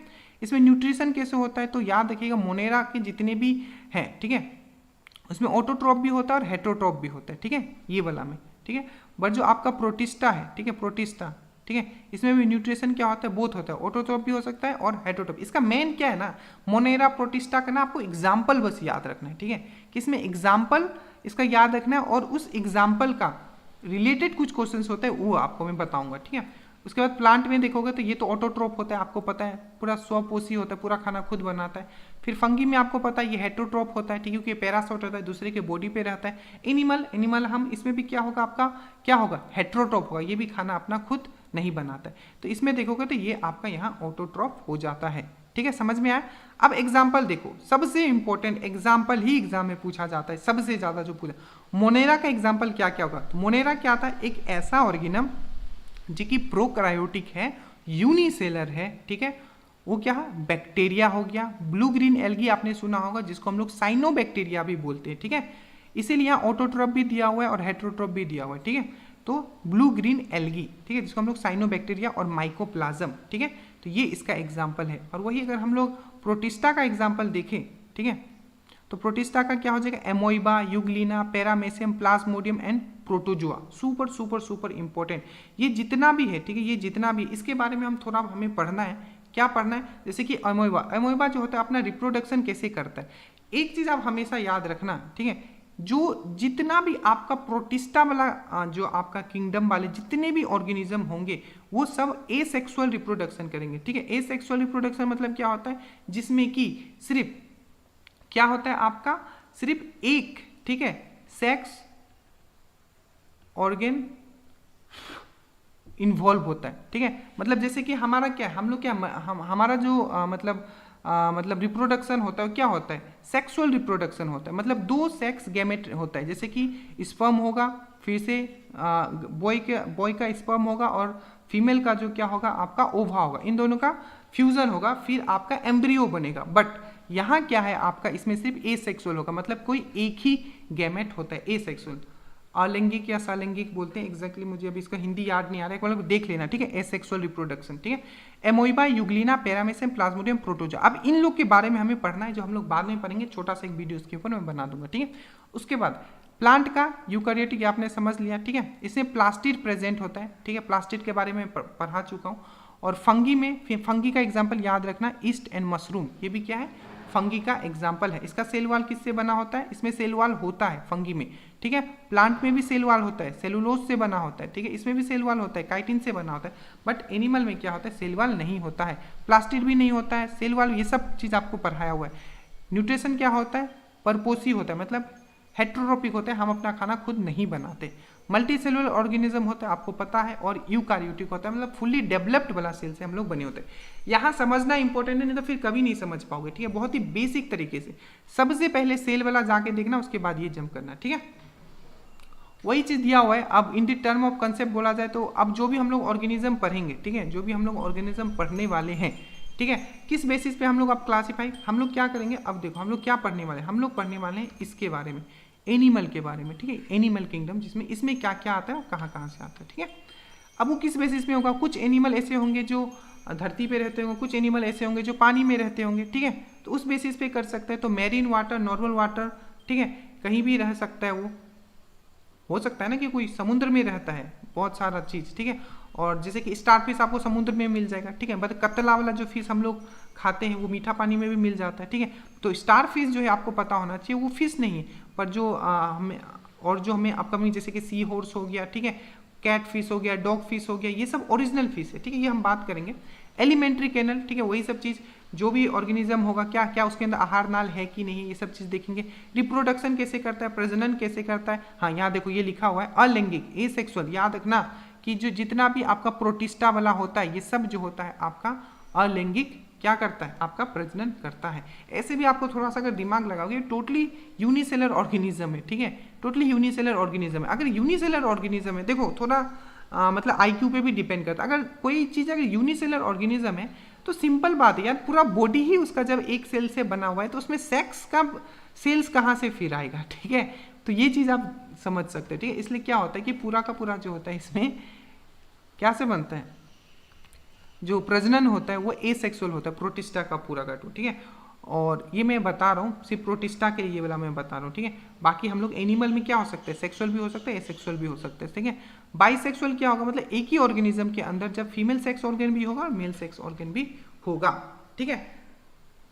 इसमें न्यूट्रिशन कैसे होता है, तो याद रखिएगा मोनेरा के जितने भी हैं, ठीक है, उसमें ऑटोट्रॉप भी होता है और हेटरोट्रॉप भी होता है, ठीक है, ये वाला में, ठीक है। बट जो आपका प्रोटिस्टा है, ठीक है, प्रोटिस्टा, ठीक है, इसमें भी न्यूट्रिशन क्या होता है, बोथ होता है, ऑटोट्रॉप भी हो सकता है और हेटरोट्रॉप। इसका मेन क्या है ना, मोनेरा, प्रोटिस्टा का ना आपको एग्जाम्पल बस याद रखना है, ठीक है, कि इसमें एग्जाम्पल इसका याद रखना है, और उस एग्जाम्पल का रिलेटेड कुछ क्वेश्चंस होते हैं वो आपको मैं बताऊंगा, ठीक है। उसके बाद प्लांट में देखोगे तो ये तो ऑटोट्रॉप होता है, आपको पता है, पूरा स्वपोषी होता है, पूरा खाना खुद बनाता है। फिर फंगी में आपको पता है ये हेटरोट्रॉप होता है, ठीक है, क्योंकि पैरासाइट होता है, दूसरे के बॉडी पे रहता है। एनिमल हम इसमें भी क्या होगा, आपका क्या होगा, हेटरोट्रॉप होगा, ये भी खाना अपना खुद नहीं बनाता है। तो इसमें देखोगे तो ये आपका यहाँ ऑटोट्रॉप हो जाता है, ठीक है, समझ में आया। अब एग्जाम्पल देखो, सबसे इंपॉर्टेंट एग्जाम्पल ही एग्जाम में पूछा जाता है, सबसे ज्यादा जो पूछा, मोनेरा का एग्जाम्पल क्या क्या होगा। तो मोनेरा क्या था, एक ऐसा ऑर्गेनम जो कि प्रोकार्योटिक है, यूनिसेलर है, ठीक है, वो क्या है, बैक्टीरिया हो गया। ब्लू ग्रीन एल्गी आपने सुना होगा, जिसको हम लोग साइनोबैक्टीरिया भी बोलते हैं, ठीक है, इसीलिए यहाँ ऑटोट्रॉप भी दिया हुआ है और हेटरोट्रॉप भी दिया हुआ है, ठीक है। तो ब्लू ग्रीन एल्गी, ठीक है, जिसको हम लोग साइनोबैक्टीरिया और माइकोप्लाज्म, ठीक है, तो ये इसका एग्जाम्पल है। और वही अगर हम लोग प्रोटिस्टा का एग्जाम्पल देखें, ठीक है, तो प्रोटिस्टा का क्या हो जाएगा, amoeba, euglena, paramecium, plasmodium and protozoa. Super super super important ये जितना भी है, ठीक है, ये जितना भी, इसके बारे में हम थोड़ा हमें पढ़ना है। क्या पढ़ना है, जैसे कि एमोइबा जो होता है अपना रिप्रोडक्शन कैसे करता है। एक चीज आप हमेशा याद रखना, ठीक है, जो जितना भी आपका प्रोटिस्टा वाला जो आपका किंगडम वाले जितने भी ऑर्गेनिज्म होंगे वो सब एसेक्सुअल रिप्रोडक्शन करेंगे, ठीक है। एसेक्सुअल रिप्रोडक्शन मतलब क्या होता है, जिसमें कि सिर्फ क्या होता है आपका, सिर्फ एक, ठीक है, सेक्स ऑर्गन इन्वॉल्व होता है, ठीक है। मतलब जैसे कि हमारा क्या है, हम लोग क्या हमारा जो मतलब रिप्रोडक्शन होता है क्या होता है, सेक्सुअल रिप्रोडक्शन होता है, मतलब 2 सेक्स गैमेट होता है, जैसे कि स्पर्म होगा, फिर से बॉय का स्पर्म होगा और फीमेल का जो क्या होगा आपका ओवा होगा, इन दोनों का फ्यूजन होगा, फिर आपका एम्ब्रियो बनेगा। बट यहाँ क्या है आपका, इसमें सिर्फ एसेक्सुअल होगा, मतलब कोई एक ही गैमेट होता है, एसेक्सुअल। अलैंगिक या सालैंगिक बोलते हैं, एग्जैक्टली मुझे अभी इसका हिंदी याद नहीं आ रहा है, मतलब देख लेना, ठीक है, एसेक्सुअल रिप्रोडक्शन, ठीक है। एमोइबा, यूग्लिना, पैरामेसियम, प्लाज्मोडियम, प्रोटोजोआ। अब इन लोग के बारे में हमें पढ़ना है, जो हम लोग बाद में पढ़ेंगे, छोटा सा एक वीडियो इसके ऊपर मैं बना दूंगा, ठीक है। उसके बाद प्लांट का यूकैरियोटिक आपने समझ लिया, ठीक है, इसमें प्लास्टिड प्रेजेंट होता है, ठीक है, प्लास्टिड के बारे में पढ़ा चुका हूँ। और फंगी में, फंगी का एग्जाम्पल याद रखना, ईस्ट एंड मशरूम, ये भी क्या है, फंगी का एग्जाम्पल है। इसका सेल वॉल किससे बना होता है, इसमें सेल वॉल होता है फंगी में, ठीक है। प्लांट में भी सेल वॉल होता है, सेलुलोज से बना होता है, ठीक है, इसमें भी सेल वॉल होता है, काइटिन से बना होता है। बट एनिमल में क्या होता है, सेल वॉल नहीं होता है, प्लास्टिड भी नहीं होता है, सेल वॉल, ये सब चीज आपको पढ़ाया हुआ है। न्यूट्रिशन क्या होता है, परपोसी होता है, मतलब हेट्रोट्रोपिक होता है, हम अपना खाना खुद नहीं बनाते। मल्टी सेलुलर ऑर्गेनिज्म होता है, आपको पता है, और यूकैरियोटिक होता है, मतलब फुल्ली डेवलप्ड वाला सेल से हम लोग बने होते हैं। यहाँ समझना इंपॉर्टेंट है, नहीं तो फिर कभी नहीं समझ पाओगे, ठीक है, बहुत ही बेसिक तरीके से। सबसे पहले सेल वाला जाके देखना, उसके बाद ये जंप करना, ठीक है, वही चीज दिया हुआ है। अब इन टर्म ऑफ कंसेप्ट बोला जाए तो अब जो भी हम लोग ऑर्गेनिज्म पढ़ेंगे, ठीक है, जो भी हम लोग ऑर्गेनिज्म पढ़ने वाले हैं, ठीक है, किस बेसिस पे हम लोग अब क्लासीफाई हम लोग क्या करेंगे। अब देखो हम लोग क्या पढ़ने वाले हैं, हम लोग पढ़ने वाले हैं इसके बारे में, एनिमल के बारे में, ठीक है, एनिमल किंगडम, जिसमें इसमें क्या क्या आता है और कहाँ कहाँ से आता है, ठीक है। अब वो किस बेसिस पे होगा, कुछ एनिमल ऐसे होंगे जो धरती पे रहते होंगे, कुछ एनिमल ऐसे होंगे जो पानी में रहते होंगे, ठीक है, तो उस बेसिस पे कर सकते हैं। तो मैरीन वाटर, नॉर्मल वाटर, ठीक है, कहीं भी रह सकता है, वो हो सकता है ना कि कोई समुद्र में रहता है, बहुत सारा चीज, ठीक है, और जैसे कि स्टार फिश आपको समुद्र में मिल जाएगा, ठीक है, बट कतला वाला जो फिश हम लोग खाते हैं वो मीठा पानी में भी मिल जाता है, ठीक है। तो स्टार फिश जो है आपको पता होना चाहिए, वो फिश नहीं है, पर जो हमें और जो हमें अपकमिंग जैसे कि सी हॉर्स हो गया, ठीक है, कैट फिश हो गया, डॉग फिश हो गया, ये सब ओरिजिनल फिश है, ठीक है, ये हम बात करेंगे। एलिमेंट्री कैनल, ठीक है, वही सब चीज़ जो भी ऑर्गेनिज्म होगा, क्या क्या उसके अंदर आहार नाल है कि नहीं, ये सब चीज़ देखेंगे। रिप्रोडक्शन कैसे करता है, प्रजनन कैसे करता है, हाँ यहाँ देखो ये लिखा हुआ है अलैंगिक, एसेक्सुअल, याद रखना कि जो जितना भी आपका प्रोटिस्टा वाला होता है, ये सब जो होता है आपका अलैंगिक क्या करता है, आपका प्रजनन करता है। ऐसे भी आपको थोड़ा सा अगर दिमाग लगाओगे, टोटली यूनिसेलर ऑर्गेनिज्म है, ठीक है, टोटली यूनिसेलर ऑर्गेनिज्म है। अगर यूनिसेलर ऑर्गेनिज्म है, देखो थोड़ा मतलब आईक्यू पे भी डिपेंड करता है। अगर कोई चीज़ अगर यूनिसेलर ऑर्गेनिज्म है तो सिंपल बात है यार, पूरा बॉडी ही उसका जब एक सेल से बना हुआ है तो उसमें सेक्स का सेल्स कहाँ से फिर आएगा, ठीक है, तो ये चीज़ आप समझ सकते हैं, ठीक है। इसलिए क्या होता है कि पूरा का पूरा जो होता है इसमें क्या से बनता है, जो प्रजनन होता है वो एसेक्सुअल होता है, प्रोटिस्टा का पूरा का ठीक है। और ये मैं बता रहा हूँ सिर्फ प्रोटिस्टा के लिए वाला मैं बता रहा हूँ, ठीक है। बाकी हम लोग एनिमल में क्या हो सकते हैं, सेक्सुअल भी हो सकता है, एसेक्सुअल भी हो सकते हैं, ठीक है। बाइसेक्सुअल क्या होगा, मतलब एक ही ऑर्गेनिज्म के अंदर जब फीमेल सेक्स ऑर्गन भी होगा और मेल सेक्स ऑर्गन भी होगा, ठीक है।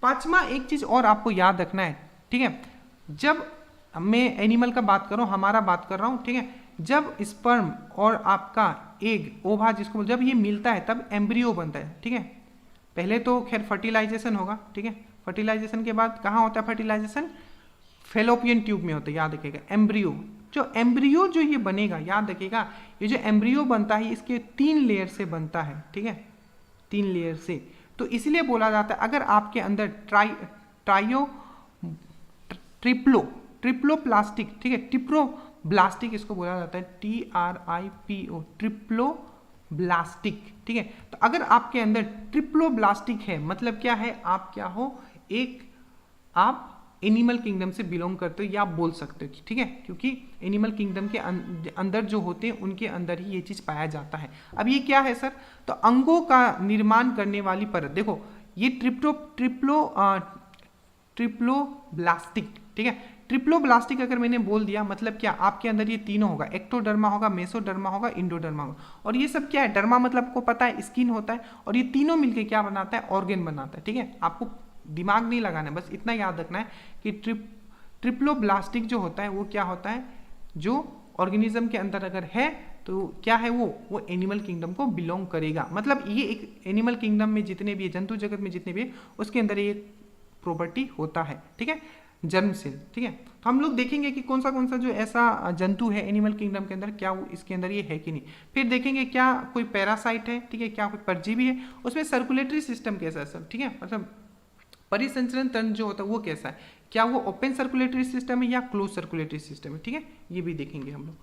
पांचवा एक चीज और आपको याद रखना है, ठीक है, जब मैं एनिमल का बात कर रहा हूँ, हमारा बात कर रहा हूँ, ठीक है, जब स्पर्म और आपका एग, ओवा जिसको जब ये मिलता है तब एम्ब्रियो बनता है, ठीक है। पहले तो खैर फर्टिलाइजेशन होगा, ठीक है, फर्टिलाइजेशन के बाद कहाँ होता है फर्टिलाइजेशन, फेलोपियन ट्यूब में होता है, याद रखिएगा। एम्ब्रियो, जो एम्ब्रियो जो ये बनेगा, याद रखिएगा, ये जो एम्ब्रियो बनता है इसके 3 लेयर से बनता है, ठीक है, 3 लेयर से। तो इसलिए बोला जाता है अगर आपके अंदर ट्रिप्लोप्लास्टिक, ठीक है, ट्रिप्लोब्लास्टिक इसको बोला जाता है, TRIPO, ट्रिप्लोब्लास्टिक, ठीक है। तो अगर आपके अंदर ट्रिप्लोब्लास्टिक है मतलब क्या है, आप क्या हो, एक आप एनिमल किंगडम से बिलोंग करते हो या आप बोल सकते हो, ठीक है, क्योंकि एनिमल किंगडम के अंदर जो होते हैं उनके अंदर ही ये चीज पाया जाता है। अब ये क्या है सर, तो अंगों का निर्माण करने वाली परत, देखो ये ट्रिप्लोब्लास्टिक, ठीक है, ट्रिप्लोब्लास्टिक अगर मैंने बोल दिया मतलब क्या, आपके अंदर ये तीनों होगा, एक्टोडर्मा होगा, मेसोडर्मा होगा, इंडोडर्मा होगा। और ये सब क्या है, डर्मा मतलब आपको पता है स्किन होता है, और ये तीनों मिलके क्या बनाता है, ऑर्गन बनाता है, ठीक है। आपको दिमाग नहीं लगाना है, बस इतना याद रखना है कि ट्रिप्लोब्लास्टिक जो होता है वो क्या होता है, जो ऑर्गेनिज्म के अंदर अगर है तो क्या है वो एनिमल किंगडम को बिलोंग करेगा। मतलब ये एक एनिमल किंगडम में जितने भी जंतु जगत में जितने भी है उसके अंदर ये प्रॉपर्टी होता है, ठीक है, जर्म सेल, ठीक है। तो हम लोग देखेंगे कि कौन सा जो ऐसा जंतु है एनिमल किंगडम के अंदर, क्या वो इसके अंदर ये है कि नहीं। फिर देखेंगे क्या कोई पैरासाइट है, ठीक है, क्या कोई परजीवी है, उसमें सर्कुलेटरी सिस्टम कैसा है सब, ठीक है, मतलब परिसंचरण तंत्र जो होता है वो कैसा है, क्या वो ओपन सर्कुलेटरी सिस्टम है या क्लोज सर्कुलेटरी सिस्टम है, ठीक है, ये भी देखेंगे हम लोग,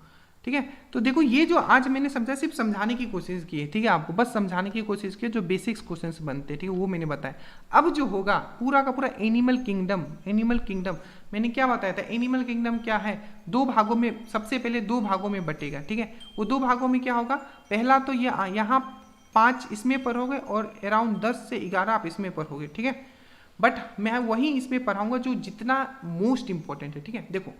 ठीक है। तो देखो ये जो आज मैंने समझा सिर्फ समझाने की कोशिश की है, ठीक है, आपको बस समझाने की कोशिश की है, जो बेसिक्स क्वेश्चंस बनते हैं, ठीक है, वो मैंने बताया। अब जो होगा पूरा का पूरा एनिमल किंगडम मैंने क्या बताया था, एनिमल किंगडम क्या है, 2 भागों में, सबसे पहले 2 भागों में बटेगा, ठीक है। वो 2 भागों में क्या होगा, पहला तो ये यहाँ 5 इसमें पर हो गए और अराउंड 10 से 11 आप इसमें पर हो गए, ठीक है। बट मैं वही इसमें पढ़ाऊंगा जो जितना मोस्ट इंपॉर्टेंट है, ठीक है। देखो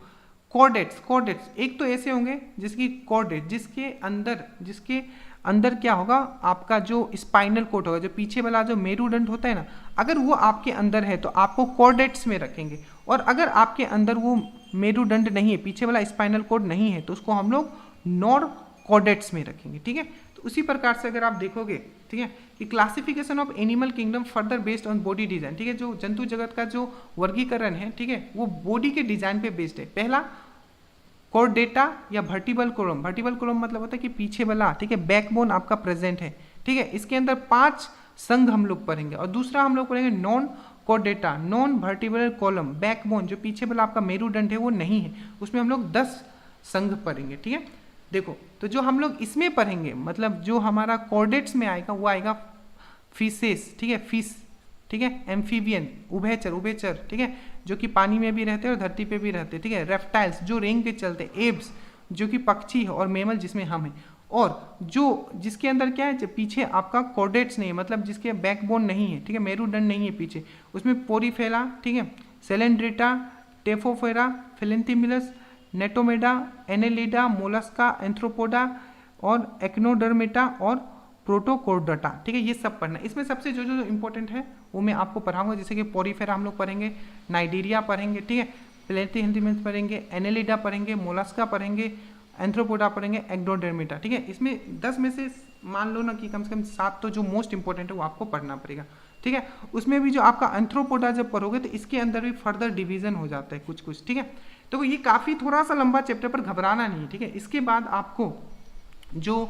कॉर्डेट्स एक तो ऐसे होंगे जिसकी कॉर्डेट, जिसके अंदर क्या होगा, आपका जो स्पाइनल कोड होगा, जो पीछे वाला जो मेरुदंड होता है ना, अगर वो आपके अंदर है तो आपको कॉर्डेट्स में रखेंगे। और अगर आपके अंदर वो मेरुदंड नहीं है, पीछे वाला स्पाइनल कोड नहीं है, तो उसको हम लोग नॉर कॉर्डेट्स में रखेंगे, ठीक है। तो उसी प्रकार से अगर आप देखोगे, ठीक है, कि classification of animal kingdom further based on body design, ठीक है, जो जंतु जगत का जो वर्गीकरण है, ठीक है, वो बॉडी के डिजाइन पे बेस्ड है। पहला कॉर्डेटा या वर्टिबल कोलम मतलब होता है कि पीछे वाला, ठीक है, बैकबोन आपका प्रेजेंट है, ठीक है, इसके अंदर 5 संघ हम लोग पढ़ेंगे। और दूसरा हम लोग पढ़ेंगे non Chordata, non vertebral column, backbone जो पीछे वाला आपका मेरुदंड है वो नहीं है, उसमें हम लोग 10 संघ पढ़ेंगे, ठीक है। देखो तो जो हम लोग इसमें पढ़ेंगे, मतलब जो हमारा कॉर्डेट्स में आएगा वो आएगा फिशेस, ठीक है, फिश, ठीक है, एम्फीबियन, उभयचर, ठीक है, जो कि पानी में भी रहते हैं और धरती पे भी रहते हैं, ठीक है, रेप्टाइल्स जो रेंग पे चलते हैं, एब्स जो कि पक्षी है, और मेमल जिसमें हम हैं, और जो जिसके अंदर क्या है, पीछे आपका कॉर्डेट्स नहीं है, मतलब जिसके बैकबोन नहीं है, ठीक है, मेरुदंड नहीं है पीछे, उसमें पोरीफेरा, ठीक है, सेलेंड्रेटा, टेफोफेरा, फिलेंथिमिलस, नेटोमेडा, एनेलिडा, मोलस्का, एंथ्रोपोडा और एक्नोडर्मेटा और प्रोटोकोर्डाटा, ठीक है, ये सब पढ़ना। इसमें सबसे जो इंपॉर्टेंट है वो मैं आपको पढ़ाऊंगा, जैसे कि पोरीफेरा हम लोग पढ़ेंगे, नाइडीरिया पढ़ेंगे, ठीक है, प्लेथिहेल्थिमिल्स पढ़ेंगे, एनेलिडा पढ़ेंगे, मोलस्का पढ़ेंगे, एंथ्रोपोडा पढ़ेंगे, एक्टोडर्मिटा, ठीक है। इसमें 10 में से मान लो ना कि कम से कम 7 तो जो मोस्ट इंपॉर्टेंट है वो आपको पढ़ना पड़ेगा, ठीक है। उसमें भी जो आपका एंथ्रोपोडा जब पढ़ोगे तो इसके अंदर भी फर्दर डिवीजन हो जाता है कुछ कुछ, ठीक है। तो ये काफ़ी थोड़ा सा लंबा चैप्टर, पर घबराना नहीं है, ठीक है। इसके बाद आपको जो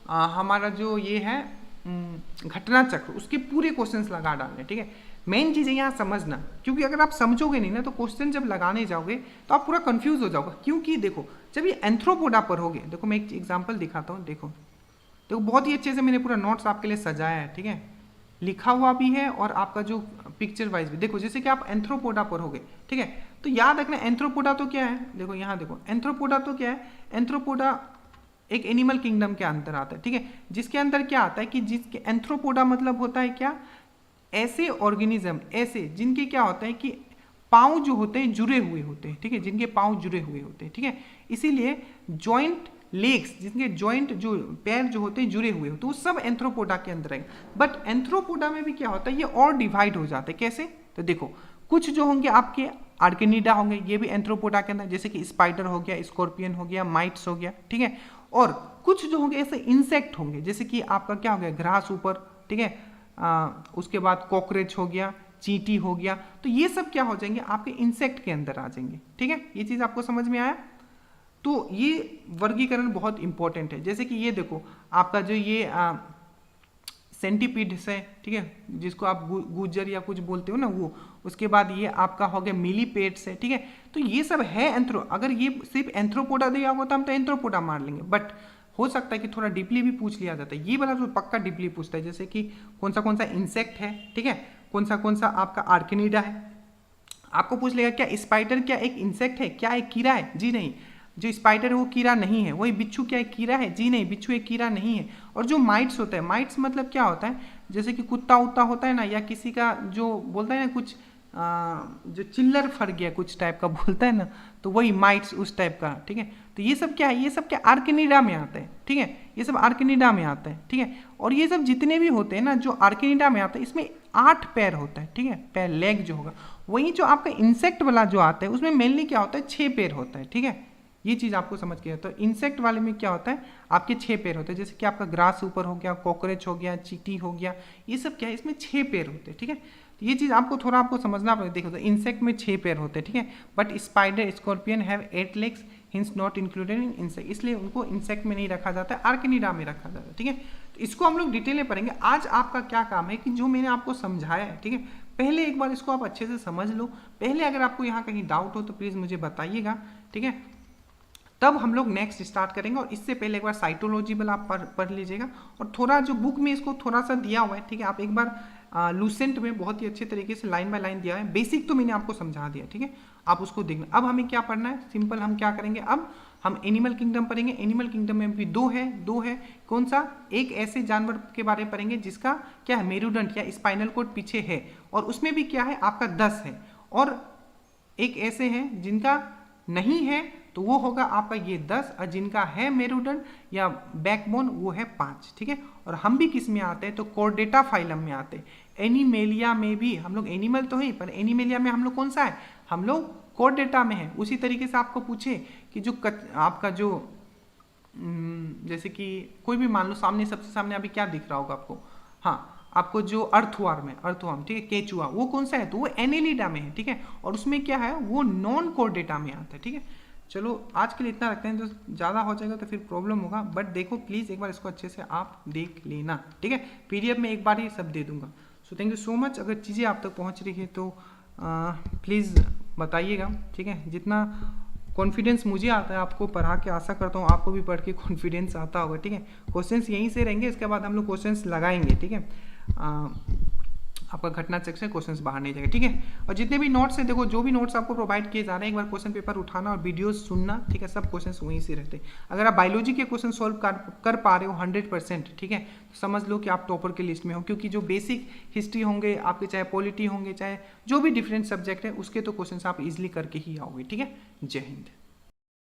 हमारा जो ये है घटना चक्र, उसके पूरे क्वेश्चंस लगा डालने, ठीक है। मेन चीज़ है यहाँ समझना, क्योंकि अगर आप समझोगे नहीं ना तो क्वेश्चन जब लगाने जाओगे तो आप पूरा कंफ्यूज हो जाओगे। क्योंकि देखो जब ये एंथ्रोपोडा पढ़ोगे, देखो मैं एक एग्जांपल दिखाता हूँ, देखो बहुत ही अच्छे से मैंने पूरा नोट्स आपके लिए सजाया है, ठीक है, लिखा हुआ भी है और आपका जो पिक्चर वाइज भी। देखो जैसे कि आप एंथ्रोपोडा पढ़ोगे, ठीक है, तो याद रखना एंथ्रोपोडा तो क्या है, देखो यहाँ देखो एंथ्रोपोडा तो क्या है, एंथ्रोपोडा एक एनिमल किंगडम के अंदर आता है, ठीक है, जिसके अंदर क्या आता है कि जिसके एंथ्रोपोडा मतलब होता है क्या, ऐसे ऑर्गेनिज्म, ऐसे जिनके क्या होता है कि पाँव जो होते हैं जुड़े हुए होते हैं, ठीक है, जिनके पाँव जुड़े हुए होते हैं, ठीक है, इसीलिए जॉइंट लेग्स, जिनके जॉइंट जो पैर जो होते हैं जुड़े हुए होते हैं, वो सब एंथ्रोपोडा के अंदर है। बट एंथ्रोपोडा में भी क्या होता है, ये और डिवाइड हो जाते हैं। कैसे, तो देखो कुछ जो होंगे आपके आर्केनिडा होंगे, ये भी एंथ्रोपोडा के अंदर, जैसे कि स्पाइडर हो गया, स्कॉर्पियन हो गया, माइट्स हो गया, ठीक है। और कुछ जो होंगे ऐसे इंसेक्ट होंगे, जैसे कि आपका क्या हो गया, ग्रास ऊपर, ठीक है, उसके बाद कॉकरोच हो गया, चींटी हो गया, तो ये सब क्या हो जाएंगे आपके इंसेक्ट के अंदर आ जाएंगे, ठीक है। ये चीज़ आपको समझ में आया। तो ये वर्गीकरण बहुत इंपॉर्टेंट है। जैसे कि ये देखो आपका जो ये सेंटीपीड्स है, ठीक है, जिसको आप गुजर या कुछ बोलते हो ना वो, उसके बाद ये आपका हो गया मिलीपेड्स है, ठीक है। तो ये सब है अगर ये सिर्फ एंथ्रोपोडा दिया होगा तो हम तो एंथ्रोपोडा मार लेंगे, बट हो सकता है कि थोड़ा डीपली भी पूछ लिया जाता है। ये वाला तो पक्का डीपली पूछता है, जैसे कि कौन सा इंसेक्ट है, ठीक है, कौन सा आपका आर्केनिडा है। आपको पूछ लेगा क्या स्पाइडर क्या एक इंसेक्ट है, क्या एक कीड़ा है, जी नहीं। जो स्पाइडर है वो कीड़ा नहीं है। वही बिच्छू क्या एक कीड़ा है, जी नहीं, बिच्छू एक कीड़ा नहीं है। और जो माइट्स होता है, माइट्स मतलब क्या होता है, जैसे कि कुत्ता उत्ता होता है ना, या किसी का जो बोलता है ना कुछ जो चिल्लर फर गया कुछ टाइप का बोलता है ना, तो वही माइट्स उस टाइप का, ठीक है। तो ये सब क्या है, ये सब क्या आर्केनिडा में आता है, ठीक है, ये सब आर्केनिडा में आता है, ठीक है। और ये सब जितने भी होते हैं ना जो आर्केनिडा में आता है, इसमें 8 पैर होता है, ठीक है, पैर लेग जो होगा। वही जो आपका इंसेक्ट वाला जो आता है उसमें मेनली क्या होता है, 6 पैर होता है, ठीक है। ये चीज़ आपको समझ के, तो इंसेक्ट वाले में क्या होता है आपके 6 पैर होते हैं, जैसे कि आपका ग्रास ऊपर हो गया, कॉकरोच हो गया, चींटी हो गया, ये सब क्या है इसमें 6 पैर होते हैं, ठीक है। तो ये चीज़ आपको थोड़ा समझना पड़ेगा। देखो तो इंसेक्ट में 6 पैर होते हैं, ठीक है, but spider scorpion have 8 legs hints not included in insect, इसलिए उनको इंसेक्ट में नहीं रखा जाता है, आर्केनिडा में रखा जाता है, ठीक है। तो इसको हम लोग डिटेल में पढ़ेंगे। आज आपका क्या काम है कि जो मैंने आपको समझाया है, ठीक है, पहले एक बार इसको आप अच्छे से समझ लो। पहले अगर आपको यहाँ कहीं डाउट हो तो प्लीज़ मुझे बताइएगा, ठीक है, तब हम लोग नेक्स्ट स्टार्ट करेंगे। और इससे पहले एक बार साइटोलॉजी वाला आप पढ़ लीजिएगा, और थोड़ा जो बुक में इसको थोड़ा सा दिया हुआ है, ठीक है, आप एक बार लूसेंट में बहुत ही अच्छे तरीके से लाइन बाय लाइन दिया है, बेसिक तो मैंने आपको समझा दिया, ठीक है, आप उसको देखना। अब हमें क्या पढ़ना है, सिंपल हम क्या करेंगे, अब हम एनिमल किंगडम पढ़ेंगे। एनिमल किंगडम में भी दो है, कौन सा, एक ऐसे जानवर के बारे में पढ़ेंगे जिसका क्या है, मेरुदंड या स्पाइनल कोड पीछे है, और उसमें भी क्या है आपका 10 है, और एक ऐसे हैं जिनका नहीं है तो वो होगा आपका ये 10, और जिनका है मेरुदंड या बैकबोन वो है 5, ठीक है। और हम भी किस में आते हैं, तो कॉर्डेटा फाइलम में आते हैं। एनिमेलिया में भी हम लोग एनिमल तो है, पर एनिमेलिया में हम लोग कौन सा है, हम लोग कॉर्डेटा में है। उसी तरीके से आपको पूछे कि जो आपका जो जैसे कि कोई भी मान लो सामने, सबसे सामने अभी क्या दिख रहा होगा आपको, हाँ आपको जो अर्थवर्म, ठीक है, केचुआ, वो कौन सा है, तो वो एनेलिडा में है, ठीक है, और उसमें क्या है वो नॉन कॉर्डेटा में आता है, ठीक है। चलो आज के लिए इतना रखते हैं, तो ज़्यादा हो जाएगा तो फिर प्रॉब्लम होगा, बट देखो प्लीज़ एक बार इसको अच्छे से आप देख लेना, ठीक है। PDF में एक बार ही सब दे दूंगा। So thank you so much. अगर चीज़ें आप तक पहुंच रही है तो प्लीज़ बताइएगा, ठीक है। जितना कॉन्फिडेंस मुझे आता है आपको पढ़ा के, आशा करता हूँ आपको भी पढ़ के कॉन्फिडेंस आता होगा, ठीक है। क्वेश्चंस यहीं से रहेंगे, इसके बाद हम लोग क्वेश्चंस लगाएंगे, ठीक है। आपका घटना चक्र से क्वेश्चंस बाहर नहीं जाएगा, ठीक है। और जितने भी नोट्स हैं, देखो जो भी नोट्स आपको प्रोवाइड किए जा रहे हैं, एक बार क्वेश्चन पेपर उठाना और वीडियोस सुनना, ठीक है, सब क्वेश्चंस वहीं से रहते हैं। अगर आप बायोलॉजी के क्वेश्चन सॉल्व कर पा रहे हो 100%, ठीक है, तो समझ लो कि आप टॉपर की लिस्ट में हो, क्योंकि जो बेसिक हिस्ट्री होंगे आपके, चाहे पॉलिटी होंगे, चाहे जो भी डिफरेंट सब्जेक्ट है, उसके तो क्वेश्चन आप इजिली करके ही आओगे, ठीक है। जय हिंद।